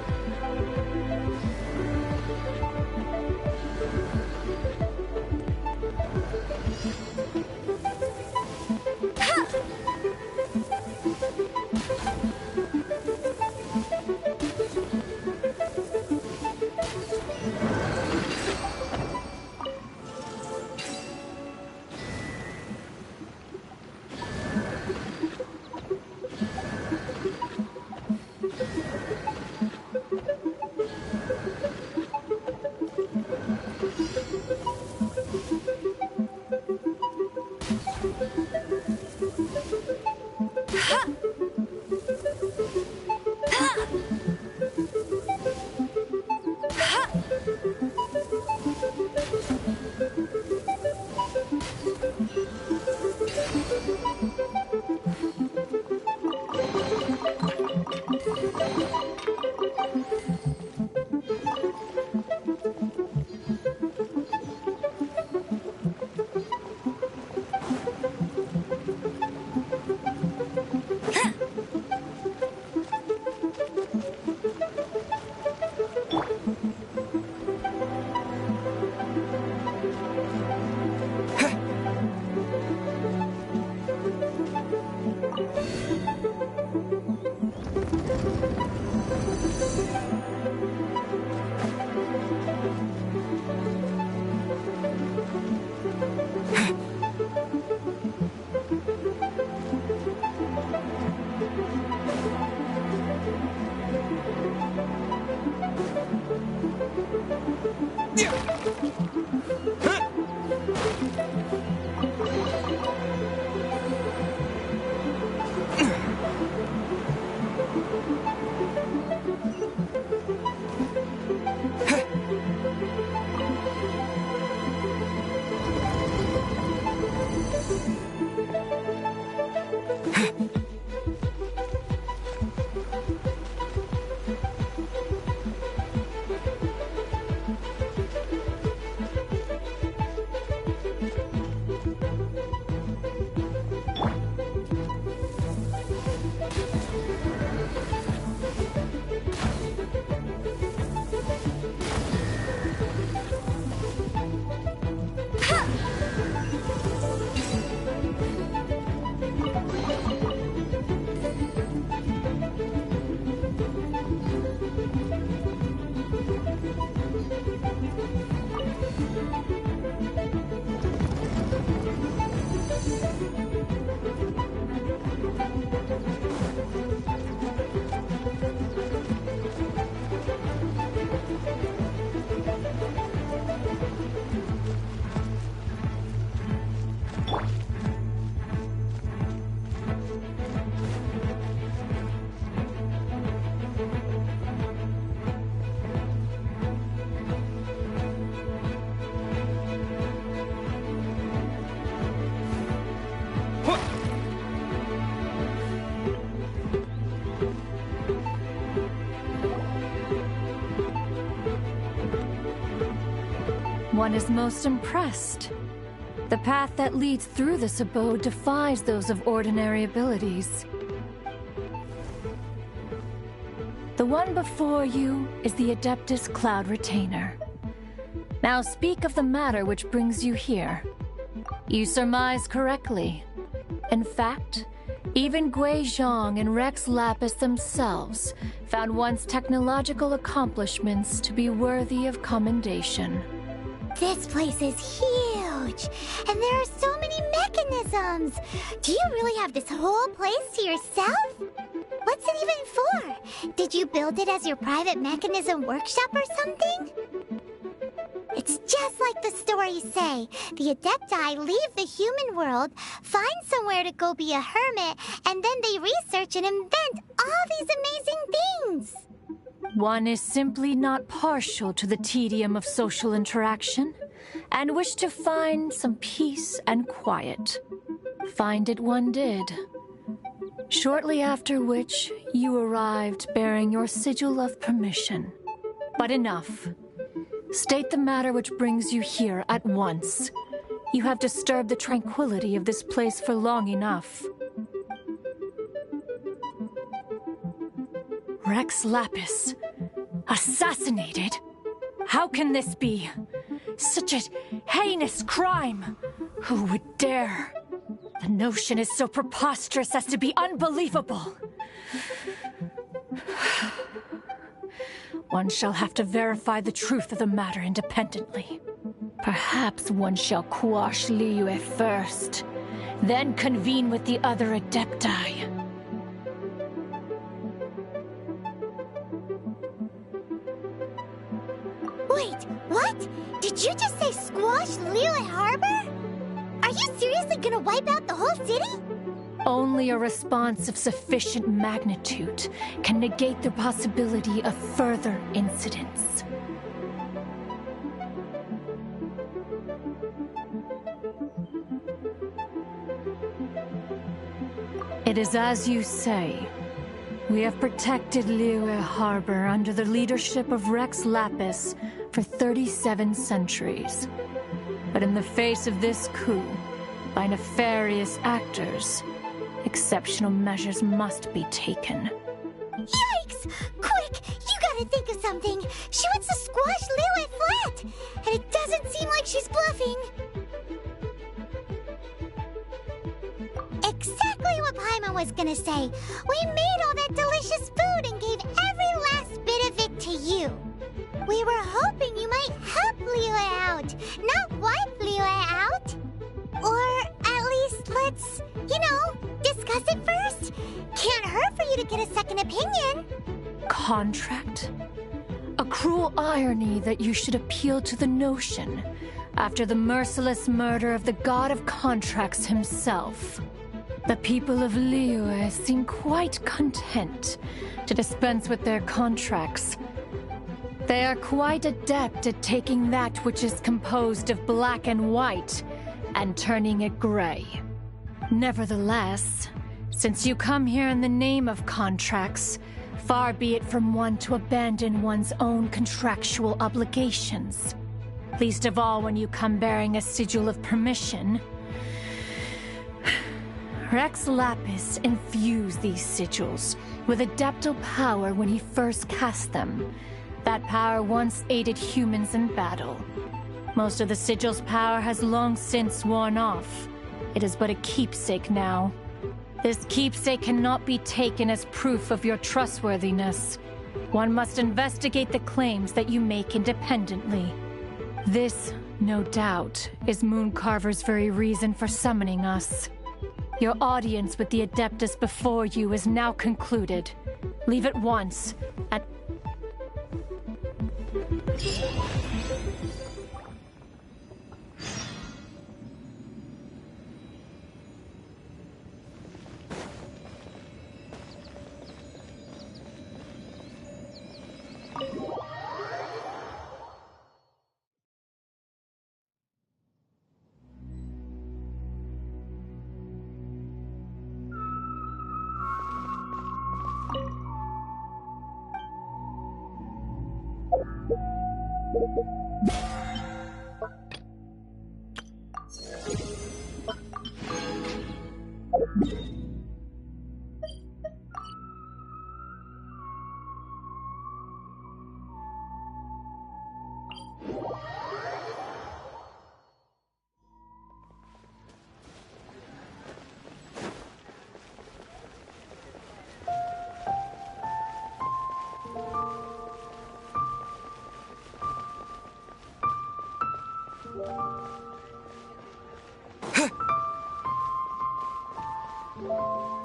One is most impressed. The path that leads through this abode defies those of ordinary abilities. The one before you is the Adeptus Cloud Retainer. Now speak of the matter which brings you here. You surmise correctly. In fact, even Gui Zhang and Rex Lapis themselves found one's technological accomplishments to be worthy of commendation. This place is huge, and there are so many mechanisms. Do you really have this whole place to yourself? What's it even for? Did you build it as your private mechanism workshop or something? It's just like the stories say. The Adepti leave the human world, find somewhere to go be a hermit, and then they research and invent all these amazing things. One is simply not partial to the tedium of social interaction, and wished to find some peace and quiet. Find it one did. Shortly after which, you arrived bearing your sigil of permission. But enough. State the matter which brings you here at once. You have disturbed the tranquility of this place for long enough. Rex Lapis. Assassinated? How can this be? Such a heinous crime! Who would dare? The notion is so preposterous as to be unbelievable. One shall have to verify the truth of the matter independently. Perhaps one shall quash Liyue first, then convene with the other Adepti. Wait, what? Did you just say squash Liyue Harbor? Are you seriously gonna wipe out the whole city? Only a response of sufficient magnitude can negate the possibility of further incidents. It is as you say. We have protected Liyue Harbor under the leadership of Rex Lapis for 37 centuries. But in the face of this coup, by nefarious actors, exceptional measures must be taken. Yikes! Quick, you gotta think of something. She wants to squash Liyue flat, and it doesn't seem like she's bluffing. Exactly what Paimon was gonna say. We made all that delicious food and gave every last bit of it to you. We were hoping you might help Liyue out, not wipe Liyue out. Or at least let's, discuss it first. Can't hurt for you to get a second opinion. Contract? A cruel irony that you should appeal to the notion after the merciless murder of the god of contracts himself. The people of Liyue seem quite content to dispense with their contracts. They are quite adept at taking that which is composed of black and white and turning it gray. Nevertheless, since you come here in the name of contracts, far be it from one to abandon one's own contractual obligations. Least of all when you come bearing a sigil of permission. Rex Lapis infused these sigils with adeptal power when he first cast them. That power once aided humans in battle. Most of the sigil's power has long since worn off. It is but a keepsake now. This keepsake cannot be taken as proof of your trustworthiness. One must investigate the claims that you make independently. This, no doubt, is Mooncarver's very reason for summoning us. Your audience with the Adeptus before you is now concluded. Leave at once, and...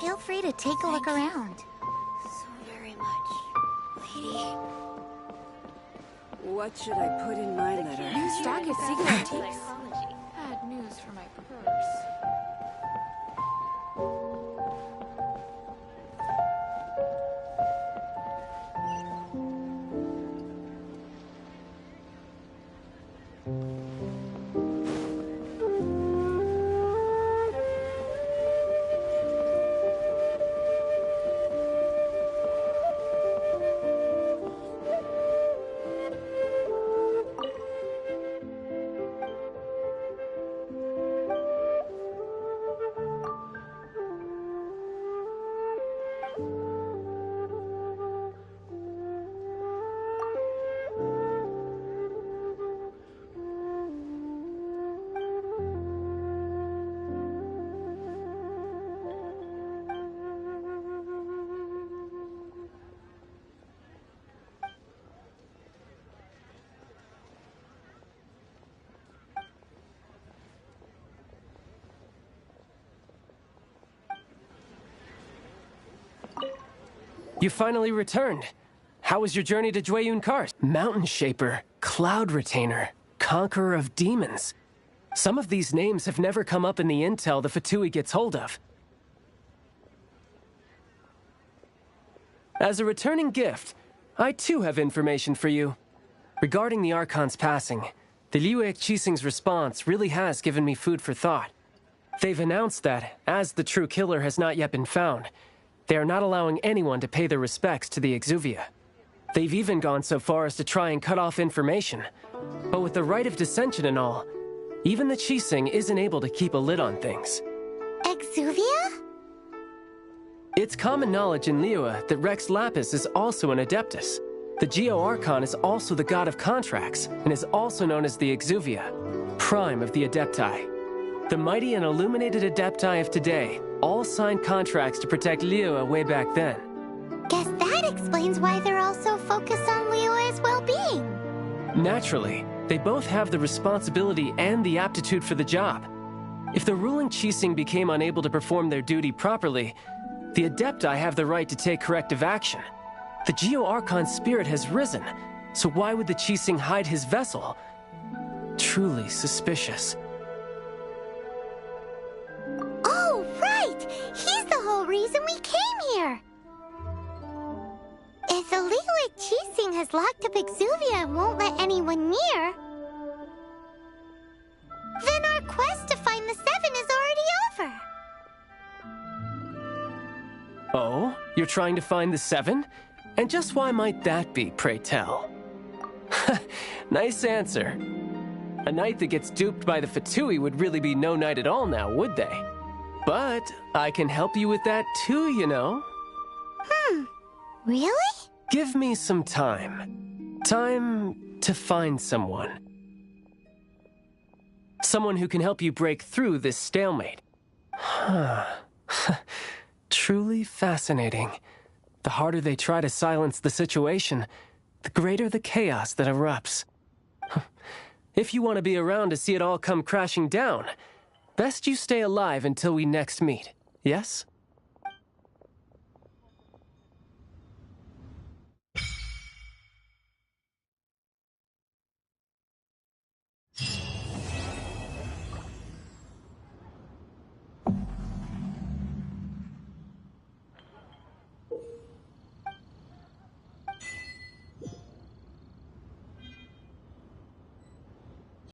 Feel free to take a look around. So very much, lady. What should I put in my letter? New stock is antiques. Bad news for my purse. You finally returned. How was your journey to Jueyun Karst? Mountain Shaper, Cloud Retainer, Conqueror of Demons. Some of these names have never come up in the intel the Fatui gets hold of. As a returning gift, I too have information for you. Regarding the Archon's passing, the Liu Qixing's response really has given me food for thought. They've announced that, as the true killer has not yet been found, they are not allowing anyone to pay their respects to the Exuvia. They've even gone so far as to try and cut off information. But with the right of dissension and all, even the Qixing isn't able to keep a lid on things. Exuvia? It's common knowledge in Liyue that Rex Lapis is also an Adeptus. The Geo-Archon is also the god of contracts, and is also known as the Exuvia, prime of the Adepti. The mighty and illuminated Adepti of today all signed contracts to protect Liyue way back then. Guess that explains why they're all so focused on Liyue's well-being. Naturally, they both have the responsibility and the aptitude for the job. If the ruling Qixing became unable to perform their duty properly, the Adepti have the right to take corrective action. The Geo-Archon's spirit has risen, so why would the Qixing hide his vessel? Truly suspicious. Oh, right! He's the whole reason we came here! If the Liyue Qixing has locked up Exuvia and won't let anyone near, then our quest to find the Seven is already over. Oh? You're trying to find the Seven? And just why might that be, pray tell? Nice answer. A knight that gets duped by the Fatui would really be no knight at all now, would they? But I can help you with that too, you know. Really? Give me some time. Time to find someone. Someone who can help you break through this stalemate. Truly fascinating. The harder they try to silence the situation, the greater the chaos that erupts. If you want to be around to see it all come crashing down, best you stay alive until we next meet, yes?